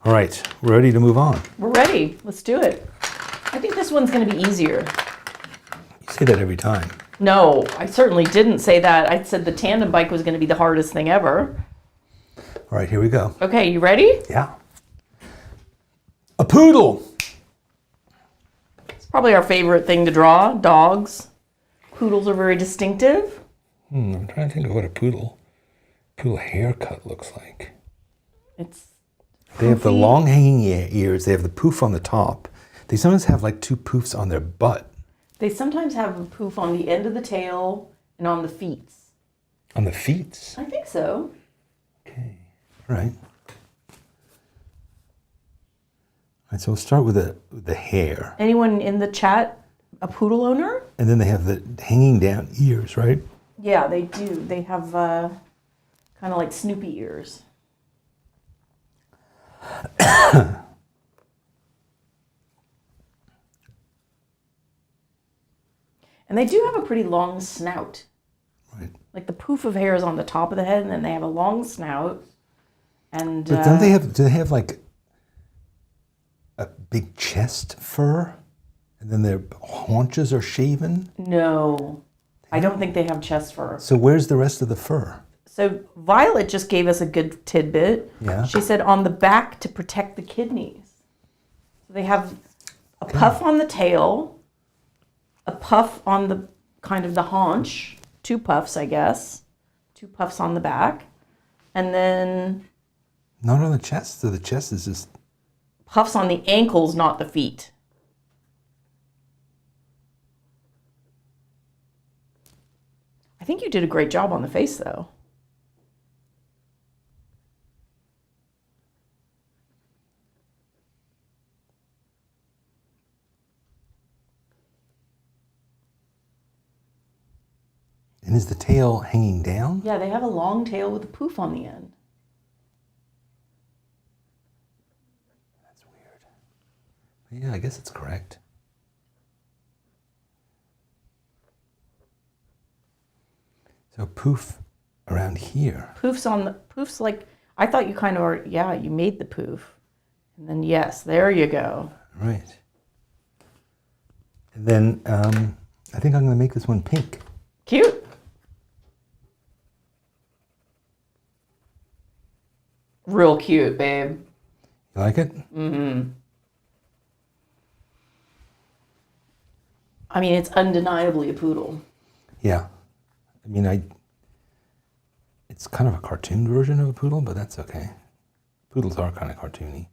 [SPEAKER 1] All right, we're ready to move on.
[SPEAKER 2] We're ready. Let's do it. I think this one's going to be easier.
[SPEAKER 1] You say that every time.
[SPEAKER 2] No, I certainly didn't say that. I said the tandem bike was going to be the hardest thing ever.
[SPEAKER 1] All right, here we go.
[SPEAKER 2] Okay, you ready?
[SPEAKER 1] Yeah. A poodle.
[SPEAKER 2] It's probably our favorite thing to draw, dogs. Poodles are very distinctive.
[SPEAKER 1] I'm trying to think of what a poodle haircut looks like. They have the long hanging ears. They have the poof on the top. They sometimes have like two poofs on their butt.
[SPEAKER 2] They sometimes have a poof on the end of the tail and on the feet.
[SPEAKER 1] On the feet?
[SPEAKER 2] I think so.
[SPEAKER 1] Okay. All right. All right, so we'll start with the hair.
[SPEAKER 2] Anyone in the chat a poodle owner?
[SPEAKER 1] And then they have the hanging down ears, right?
[SPEAKER 2] Yeah, they do. They have kind of like Snoopy ears. And they do have a pretty long snout.
[SPEAKER 1] Right.
[SPEAKER 2] Like the poof of hair is on the top of the head, and then they have a long snout. And
[SPEAKER 1] But do they have like a big chest fur? And then their haunches are shaven?
[SPEAKER 2] No, I don't think they have chest fur.
[SPEAKER 1] So where's the rest of the fur?
[SPEAKER 2] So Violet just gave us a good tidbit.
[SPEAKER 1] Yeah.
[SPEAKER 2] She said on the back to protect the kidneys. So they have a puff on the tail, a puff on the kind of the haunch, two puffs, I guess, two puffs on the back, and then
[SPEAKER 1] Not on the chest. So the chest is just...
[SPEAKER 2] puffs on the ankles, not the feet. I think you did a great job on the face, though.
[SPEAKER 1] And is the tail hanging down?
[SPEAKER 2] Yeah, they have a long tail with a poof on the end.
[SPEAKER 1] That's weird. Yeah, I guess it's correct. So poof around here.
[SPEAKER 2] Poof's like, I thought you kind of are, yeah, you made the poof. And then, yes, there you go.
[SPEAKER 1] Right. And then I think I'm going to make this one pink.
[SPEAKER 2] Cute. Real cute, babe.
[SPEAKER 1] You like it?
[SPEAKER 2] Mm-hmm. I mean, it's undeniably a poodle.
[SPEAKER 1] Yeah. I mean, it's kind of a cartoon version of a poodle, but that's okay. Poodles are kind of cartoony.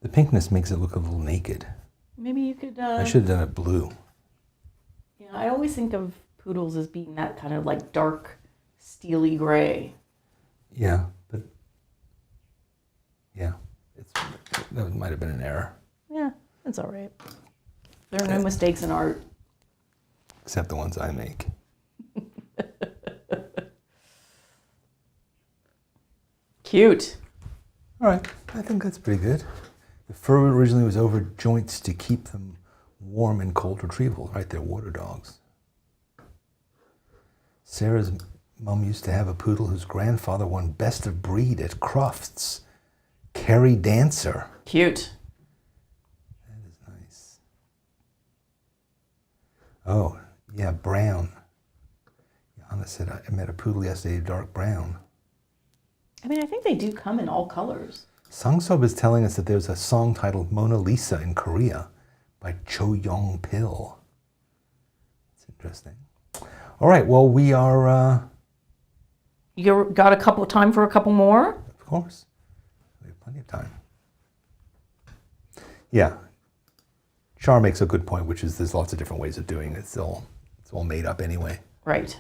[SPEAKER 1] The pinkness makes it look a little naked.
[SPEAKER 2] Maybe you could...
[SPEAKER 1] I should have done it blue.
[SPEAKER 2] Yeah, I always think of poodles as being that kind of like dark, steely gray.
[SPEAKER 1] Yeah, but yeah, that might have been an error.
[SPEAKER 2] Yeah, that's all right. There are no mistakes in art.
[SPEAKER 1] Except the ones I make.
[SPEAKER 2] Cute.
[SPEAKER 1] All right, I think that's pretty good. The fur originally was over joints to keep them warm in cold retrieval, right? They're water dogs. Sarah's mom used to have a poodle whose grandfather won best of breed at Crufts. Kerry Dancer.
[SPEAKER 2] Cute.
[SPEAKER 1] That is nice. Oh, yeah, brown. Johanna said, I met a poodle yesterday, dark brown.
[SPEAKER 2] I mean, I think they do come in all colors.
[SPEAKER 1] Sangsob is telling us that there's a song titled Mona Lisa in Korea by Cho Yong Pil. That's interesting. All right, well, we are...
[SPEAKER 2] You got time for a couple more?
[SPEAKER 1] Of course. We have plenty of time. Yeah. Char makes a good point, which is there's lots of different ways of doing it. It's all made up anyway.
[SPEAKER 2] Right.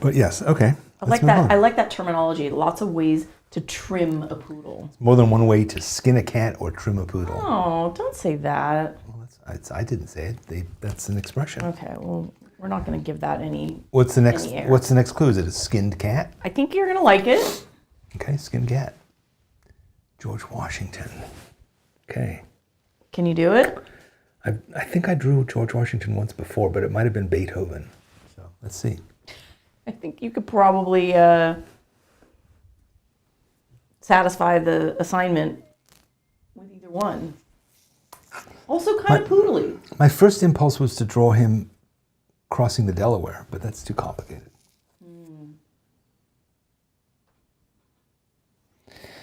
[SPEAKER 1] But yes, okay.
[SPEAKER 2] I like that. I like that terminology. Lots of ways to trim a poodle.
[SPEAKER 1] More than one way to skin a cat or trim a poodle.
[SPEAKER 2] Oh, don't say that.
[SPEAKER 1] Well, I didn't say it. That's an expression.
[SPEAKER 2] Okay, well, we're not going to give that any.
[SPEAKER 1] What's the next?
[SPEAKER 2] any air.
[SPEAKER 1] What's the next clue? Is it a skinned cat?
[SPEAKER 2] I think you're going to like it.
[SPEAKER 1] Okay, skinned cat. George Washington. Okay.
[SPEAKER 2] Can you do it?
[SPEAKER 1] I think I drew George Washington once before, but it might have been Beethoven. So let's see.
[SPEAKER 2] I think you could probably satisfy the assignment with either one. Also kind of poodly.
[SPEAKER 1] My first impulse was to draw him crossing the Delaware, but that's too complicated.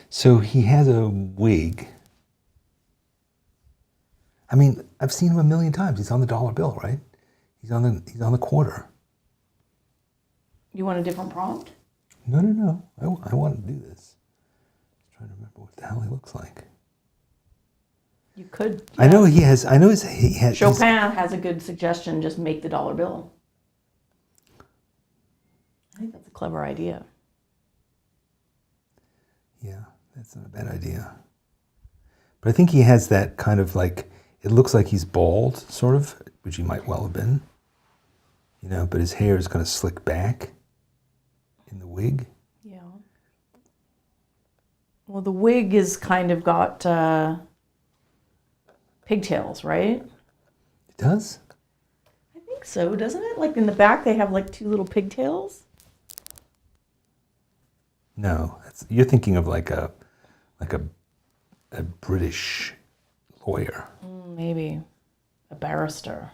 [SPEAKER 1] So he has a wig. I mean, I've seen him a million times. He's on the dollar bill, right? He's on the quarter.
[SPEAKER 2] You want a different prompt?
[SPEAKER 1] No. I want to do this. I'm trying to remember what the hell he looks like.
[SPEAKER 2] You could.
[SPEAKER 1] I know he has. He has.
[SPEAKER 2] Chopin has a good suggestion. Just make the dollar bill. I think that's a clever idea.
[SPEAKER 1] Yeah, that's not a bad idea. But I think he has that kind of like, it looks like he's bald, sort of, which he might well have been. You know, but his hair is kind of slicked back in the wig.
[SPEAKER 2] Yeah. Well, the wig is kind of got pigtails, right?
[SPEAKER 1] It does?
[SPEAKER 2] I think so, doesn't it? Like in the back, they have like two little pigtails.
[SPEAKER 1] No, you're thinking of like a British lawyer.
[SPEAKER 2] Maybe a barrister.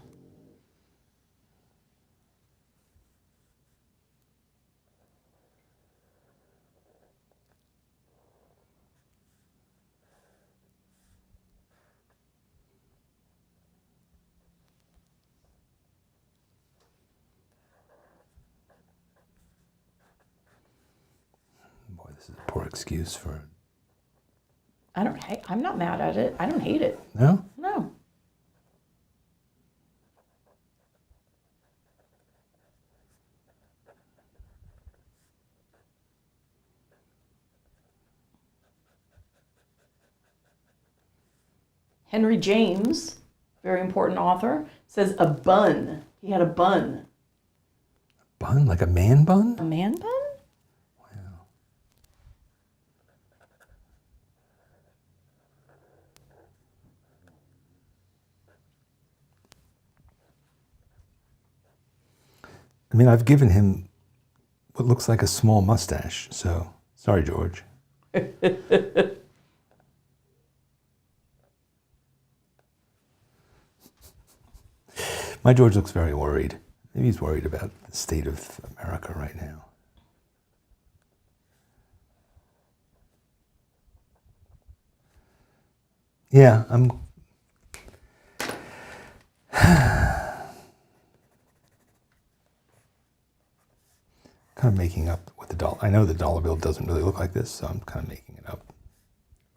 [SPEAKER 1] Boy, this is a poor excuse for...
[SPEAKER 2] I'm not mad at it. I don't hate it.
[SPEAKER 1] No?
[SPEAKER 2] No. Henry James, very important author, says a bun. He had a bun.
[SPEAKER 1] Bun? Like a man bun?
[SPEAKER 2] A man bun?
[SPEAKER 1] Wow. I mean, I've given him what looks like a small mustache, so sorry, George. My George looks very worried. Maybe he's worried about the state of America right now. Yeah, I'm kind of making up what the dollar... I know the dollar bill doesn't really look like this, so I'm kind of making it up.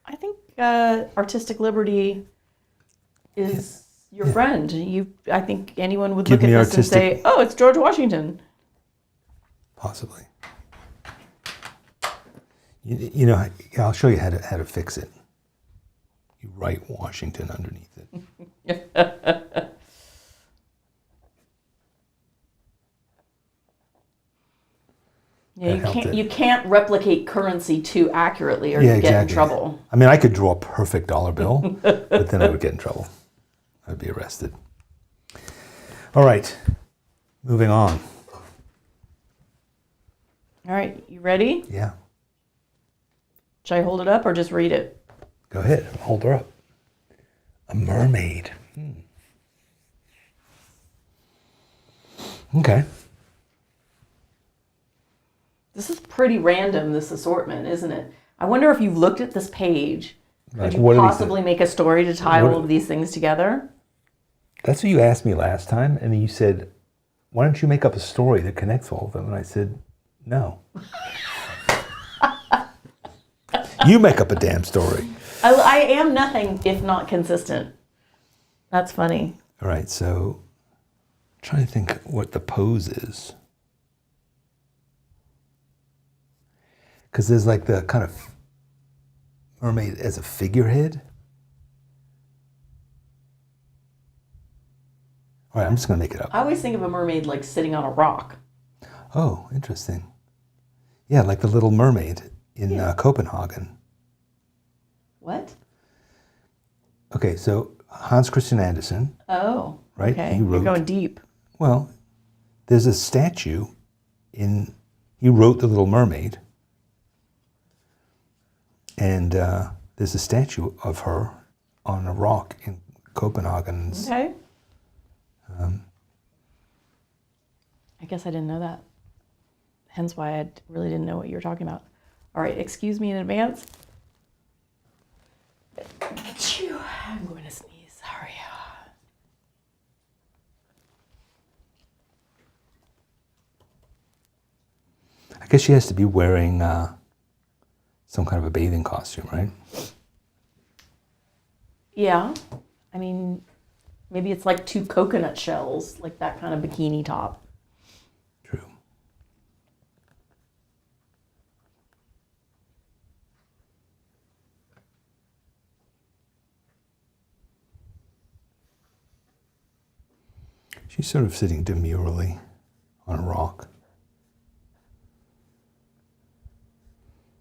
[SPEAKER 2] I think artistic liberty is your friend. I think anyone would
[SPEAKER 1] Give
[SPEAKER 2] look at
[SPEAKER 1] me
[SPEAKER 2] this and
[SPEAKER 1] artistic-
[SPEAKER 2] say, "Oh, it's George Washington."
[SPEAKER 1] Possibly. You know, I'll show you how to fix it. You write Washington underneath it.
[SPEAKER 2] Yeah, you can't replicate currency too accurately or you get in trouble.
[SPEAKER 1] I mean, I could draw a perfect dollar bill, but then I would get in trouble. I'd be arrested. All right, moving on.
[SPEAKER 2] All right, you ready?
[SPEAKER 1] Yeah,
[SPEAKER 2] Should I hold it up or just read it?
[SPEAKER 1] go ahead, hold her up. A mermaid. Okay.
[SPEAKER 2] This is pretty random, this assortment, isn't it? I wonder if you've looked at this page.
[SPEAKER 1] Like,
[SPEAKER 2] Could you
[SPEAKER 1] what do we
[SPEAKER 2] possibly make a story to tie
[SPEAKER 1] What-
[SPEAKER 2] all of these things together?
[SPEAKER 1] That's what you asked me last time, and you said, why don't you make up a story that connects all of them? And I said, no. You make up a damn story.
[SPEAKER 2] I am nothing if not consistent. That's funny.
[SPEAKER 1] All right, so I'm trying to think what the pose is. Because there's like the kind of mermaid as a figurehead. All right, I'm just going to make it up.
[SPEAKER 2] I always think of a mermaid like sitting on a rock.
[SPEAKER 1] Oh, interesting. Yeah, like the Little Mermaid in Copenhagen.
[SPEAKER 2] What?
[SPEAKER 1] Okay, so Hans Christian Andersen.
[SPEAKER 2] Oh,
[SPEAKER 1] right?
[SPEAKER 2] Okay.
[SPEAKER 1] He wrote,
[SPEAKER 2] You're going deep.
[SPEAKER 1] Well, there's a statue he wrote The Little Mermaid, and there's a statue of her on a rock in Copenhagen.
[SPEAKER 2] Okay. I guess I didn't know that. Hence why I really didn't know what you were talking about. All right, excuse me in advance. Achoo, I'm going to sneeze. Sorry.
[SPEAKER 1] I guess she has to be wearing some kind of a bathing costume, right?
[SPEAKER 2] Yeah. I mean, maybe it's like 2 coconut shells, like that kind of bikini top.
[SPEAKER 1] True. She's sort of sitting demurely on a rock.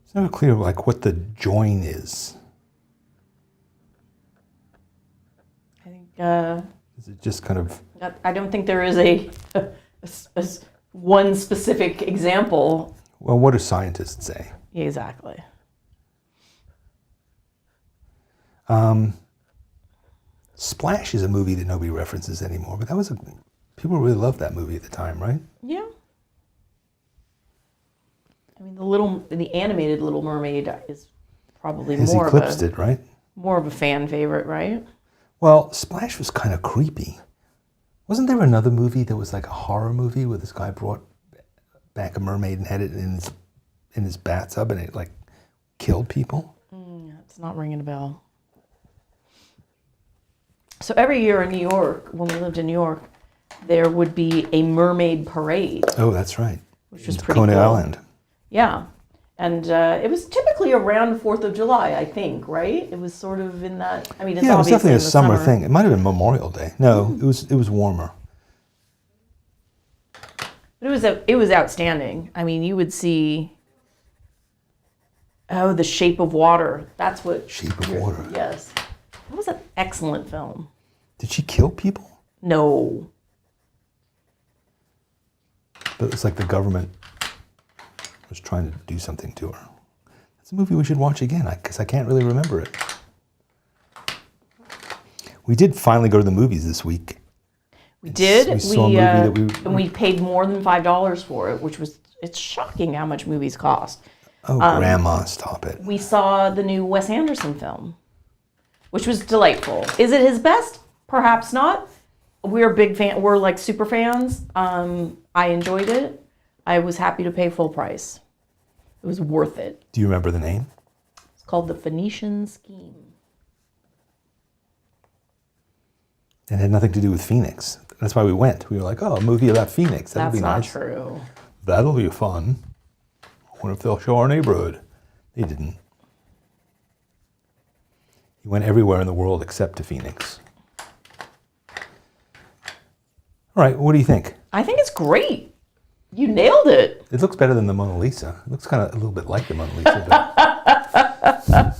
[SPEAKER 1] It's never clear like what the join is.
[SPEAKER 2] I think
[SPEAKER 1] Is it just kind of...
[SPEAKER 2] I don't think there is a one specific example.
[SPEAKER 1] Well, what do scientists say?
[SPEAKER 2] Exactly.
[SPEAKER 1] Splash is a movie that nobody references anymore, but people really loved that movie at the time, right?
[SPEAKER 2] Yeah. I mean, the animated Little Mermaid is probably
[SPEAKER 1] Has eclipsed it, right?
[SPEAKER 2] more of a fan favorite, right?
[SPEAKER 1] Well, Splash was kind of creepy. Wasn't there another movie that was like a horror movie where this guy brought back a mermaid and had it in his bathtub and it like killed people?
[SPEAKER 2] It's not ringing a bell. So every year in New York, when we lived in New York, there would be a mermaid parade.
[SPEAKER 1] Oh, that's right.
[SPEAKER 2] Which was
[SPEAKER 1] In
[SPEAKER 2] pretty
[SPEAKER 1] Coney
[SPEAKER 2] cool.
[SPEAKER 1] Island.
[SPEAKER 2] Yeah. And it was typically around the 4th of July, I think, right? It was sort of in that, I mean, it's
[SPEAKER 1] Yeah, it was
[SPEAKER 2] obviously
[SPEAKER 1] definitely a
[SPEAKER 2] in the
[SPEAKER 1] summer thing. It might have been Memorial Day. No, it was warmer.
[SPEAKER 2] But it was outstanding. I mean, you would see, The Shape of Water. That's what.
[SPEAKER 1] Shape of Water.
[SPEAKER 2] Yes. That was an excellent film.
[SPEAKER 1] Did she kill people?
[SPEAKER 2] No.
[SPEAKER 1] But it's like the government was trying to do something to her. It's a movie we should watch again because I can't really remember it. We did finally go to the movies this week.
[SPEAKER 2] We did.
[SPEAKER 1] We saw a movie that
[SPEAKER 2] and we paid more than $5 for it, it's shocking how much movies cost.
[SPEAKER 1] Oh, Grandma, stop it.
[SPEAKER 2] We saw the new Wes Anderson film, which was delightful. Is it his best? Perhaps not. We're a big fan. We're like super fans. I enjoyed it. I was happy to pay full price. It was worth it.
[SPEAKER 1] Do you remember the name?
[SPEAKER 2] It's called The Phoenician Scheme.
[SPEAKER 1] It had nothing to do with Phoenix. That's why we went. We were like, oh, a movie about Phoenix. That'll
[SPEAKER 2] That's
[SPEAKER 1] be
[SPEAKER 2] not
[SPEAKER 1] nice.
[SPEAKER 2] true.
[SPEAKER 1] That'll be fun. I wonder if they'll show our neighborhood. They didn't. He went everywhere in the world except to Phoenix. All right, what do you think?
[SPEAKER 2] I think it's great. You nailed it.
[SPEAKER 1] It looks better than the Mona Lisa. It looks kind of a little bit like the Mona Lisa. But...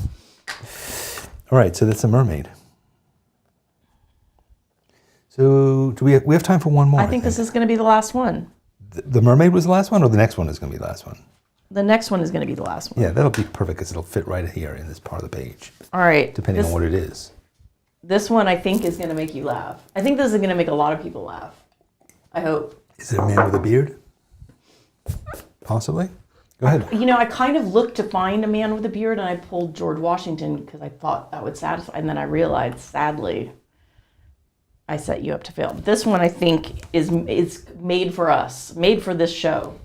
[SPEAKER 1] All right, so that's a mermaid. So do we have time for one more?
[SPEAKER 2] I think this is going to be the last one.
[SPEAKER 1] The mermaid was the last one, or the next one is going to be the last one?
[SPEAKER 2] The next one is going to be the last one.
[SPEAKER 1] Yeah, that'll be perfect because it'll fit right here in this part of the page,
[SPEAKER 2] All right.
[SPEAKER 1] depending on what it is.
[SPEAKER 2] This one I think is going to make you laugh. I think this is going to make a lot of people laugh. I hope.
[SPEAKER 1] Is it a man with a beard? Possibly. Go ahead.
[SPEAKER 2] You know, I kind of looked to find a man with a beard, and I pulled George Washington because I thought that would satisfy. And then I realized, sadly, I set you up to fail. But this one I think is made for us, made for this show.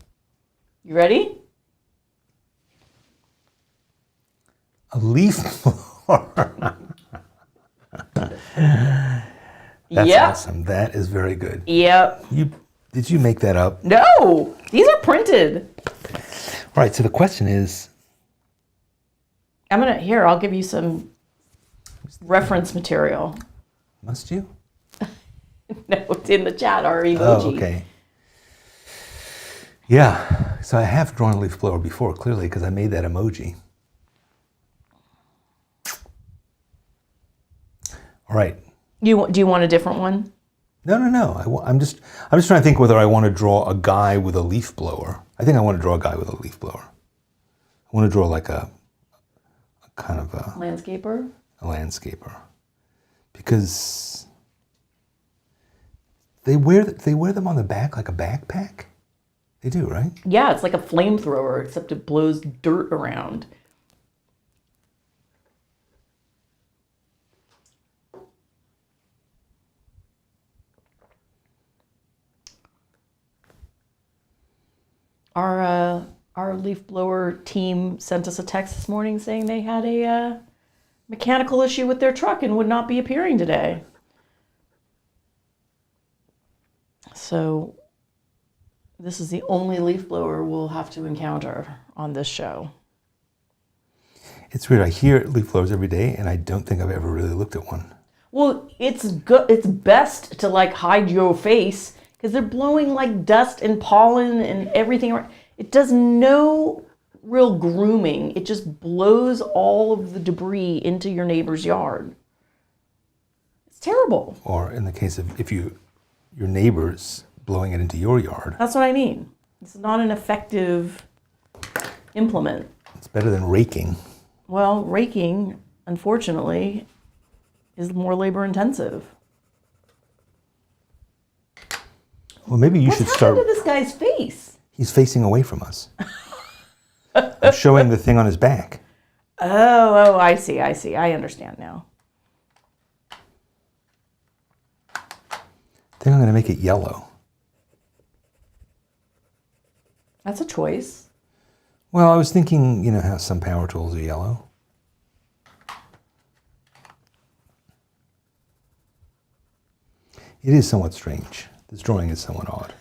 [SPEAKER 2] You ready?
[SPEAKER 1] A leaf blower. That's
[SPEAKER 2] Yep.
[SPEAKER 1] awesome. That is very good.
[SPEAKER 2] Yep.
[SPEAKER 1] Did you make that up?
[SPEAKER 2] No, these are printed.
[SPEAKER 1] All right, so the question is,
[SPEAKER 2] I'll give you some reference material.
[SPEAKER 1] Must you?
[SPEAKER 2] No, it's in the chat, our emoji.
[SPEAKER 1] Oh, okay. Yeah, so I have drawn a leaf blower before, clearly, because I made that emoji. All right.
[SPEAKER 2] Do you want a different one?
[SPEAKER 1] No. I'm just trying to think whether I want to draw a guy with a leaf blower. I think I want to draw a guy with a leaf blower. I want to draw like a kind of a
[SPEAKER 2] landscaper.
[SPEAKER 1] A landscaper, because they wear them on the back like a backpack. They do, right?
[SPEAKER 2] Yeah, it's like a flamethrower, except it blows dirt around. Our leaf blower team sent us a text this morning saying they had a mechanical issue with their truck and would not be appearing today. So this is the only leaf blower we'll have to encounter on this show.
[SPEAKER 1] It's weird. I hear leaf blowers every day, and I don't think I've ever really looked at one.
[SPEAKER 2] Well, it's good. It's best to like hide your face because they're blowing like dust and pollen and everything. It does no real grooming. It just blows all of the debris into your neighbor's yard. It's terrible.
[SPEAKER 1] Or in the case of if your neighbor's blowing it into your yard.
[SPEAKER 2] That's what I mean. It's not an effective implement.
[SPEAKER 1] It's better than raking.
[SPEAKER 2] Well, raking, unfortunately, is more labor intensive.
[SPEAKER 1] Well, maybe you should start.
[SPEAKER 2] What's happened to this guy's face?
[SPEAKER 1] He's facing away from us. I'm showing the thing on his back.
[SPEAKER 2] Oh, I see. I understand now.
[SPEAKER 1] I think I'm going to make it yellow.
[SPEAKER 2] That's a choice.
[SPEAKER 1] Well, I was thinking, you know how some power tools are yellow. It is somewhat strange. This drawing is somewhat odd.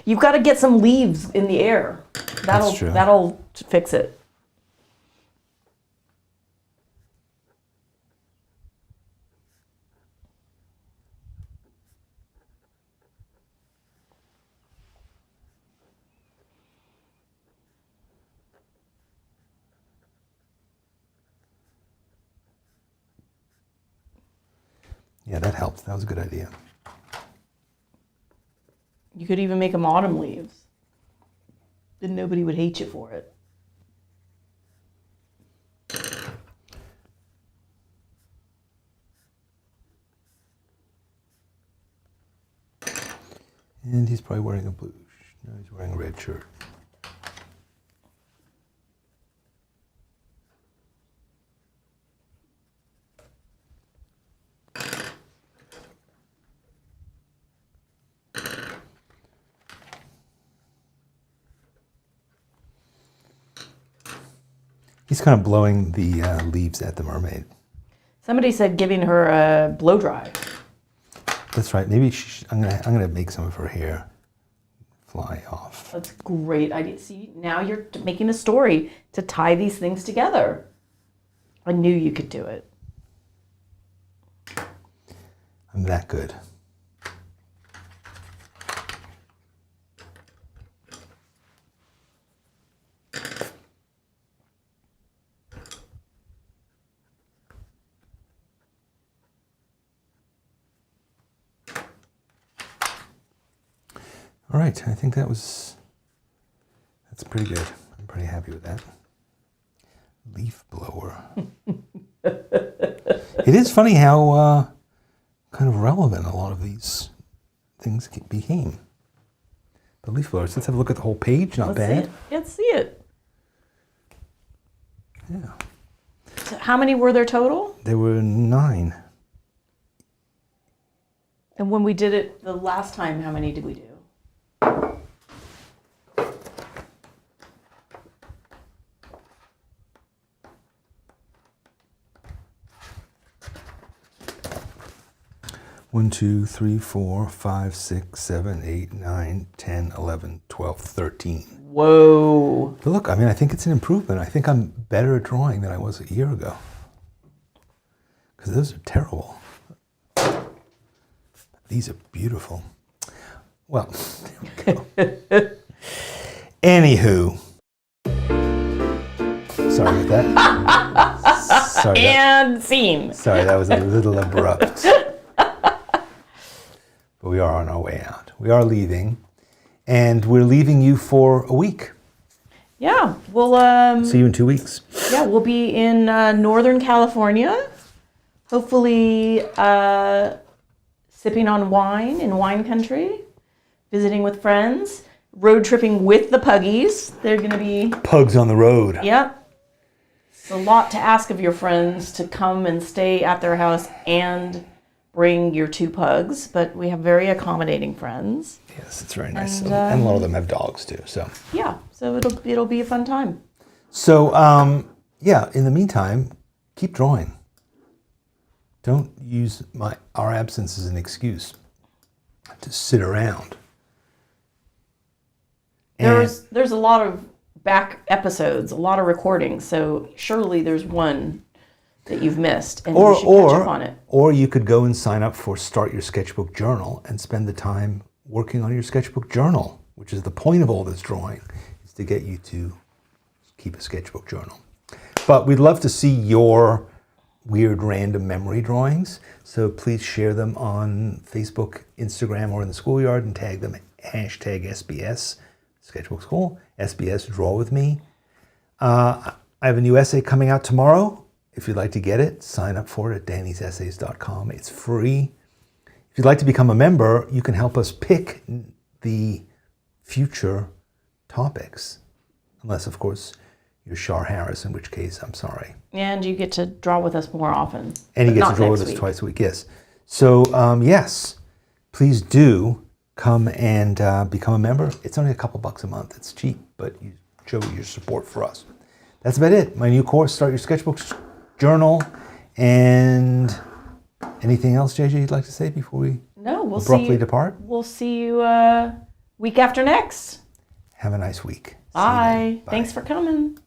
[SPEAKER 2] You've got to get some leaves in the air.
[SPEAKER 1] That's true.
[SPEAKER 2] That'll fix it.
[SPEAKER 1] Yeah, that helped. That was a good idea.
[SPEAKER 2] You could even make them autumn leaves. Then nobody would hate you for it.
[SPEAKER 1] And he's probably wearing a blue. No, he's wearing a red shirt. He's kind of blowing the leaves at the mermaid.
[SPEAKER 2] Somebody said giving her a blow dry.
[SPEAKER 1] That's right. Maybe I'm gonna make some of her hair fly off.
[SPEAKER 2] That's a great idea. See, now you're making a story to tie these things together. I knew you could do it.
[SPEAKER 1] I'm that good. All right, I think that's pretty good. I'm pretty happy with that. Leaf blower. It is funny how kind of relevant a lot of these things became. The leaf blower. Let's have a look at the whole page. Not bad.
[SPEAKER 2] Let's see it.
[SPEAKER 1] Yeah.
[SPEAKER 2] So how many were there total?
[SPEAKER 1] There were 9.
[SPEAKER 2] And when we did it the last time, how many did we do?
[SPEAKER 1] One, 2, 3, 4, 5, 6, 7, 8, 9, 10, 11, 12, 13.
[SPEAKER 2] Whoa.
[SPEAKER 1] But look, I mean, I think it's an improvement. I think I'm better at drawing than I was a year ago. Because those are terrible. These are beautiful. Well, there we go. Anywho. Sorry about that. Sorry.
[SPEAKER 2] And scene.
[SPEAKER 1] Sorry, that was a little abrupt. But we are on our way out. We are leaving. And we're leaving you for a week.
[SPEAKER 2] Yeah, we'll
[SPEAKER 1] See you in 2 weeks.
[SPEAKER 2] yeah, we'll be in Northern California. Hopefully sipping on wine in wine country, visiting with friends, road tripping with the puggies. They're going to be
[SPEAKER 1] Pugs on the road.
[SPEAKER 2] Yep. It's a lot to ask of your friends to come and stay at their house and bring your 2 pugs, but we have very accommodating friends.
[SPEAKER 1] Yes, it's very nice.
[SPEAKER 2] And,
[SPEAKER 1] And a lot of them have dogs too. So
[SPEAKER 2] Yeah, so it'll be a fun time.
[SPEAKER 1] So, yeah, in the meantime, keep drawing. Don't use our absence as an excuse to sit around.
[SPEAKER 2] There's a lot of back episodes, a lot of recordings, so surely there's one that you've missed, and you should catch up on it.
[SPEAKER 1] Or you could go and sign up for Start Your Sketchbook Journal and spend the time working on your sketchbook journal, which is the point of all this drawing, is to get you to keep a sketchbook journal. But we'd love to see your weird random memory drawings, so please share them on Facebook, Instagram, or in the schoolyard and tag them #SBS Sketchbook School, SBS Draw With Me. I have a new essay coming out tomorrow. If you'd like to get it, sign up for it at dannysessays.com. It's free. If you'd like to become a member, you can help us pick the future topics. Unless, of course, you're Shar Harris, in which case, I'm sorry.
[SPEAKER 2] And you get to draw with us more often.
[SPEAKER 1] And you
[SPEAKER 2] but
[SPEAKER 1] get to
[SPEAKER 2] not
[SPEAKER 1] draw with
[SPEAKER 2] next
[SPEAKER 1] us
[SPEAKER 2] week.
[SPEAKER 1] twice a week, yes. So, yes, please do come and become a member. It's only a couple bucks a month. It's cheap, but you show your support for us. That's about it. My new course, Start Your Sketchbook Journal. And anything else, JJ, you'd like to say before we
[SPEAKER 2] No,
[SPEAKER 1] abruptly depart?
[SPEAKER 2] We'll see you week after next.
[SPEAKER 1] Have a nice week. See you
[SPEAKER 2] Bye.
[SPEAKER 1] then. Bye.
[SPEAKER 2] Thanks for coming.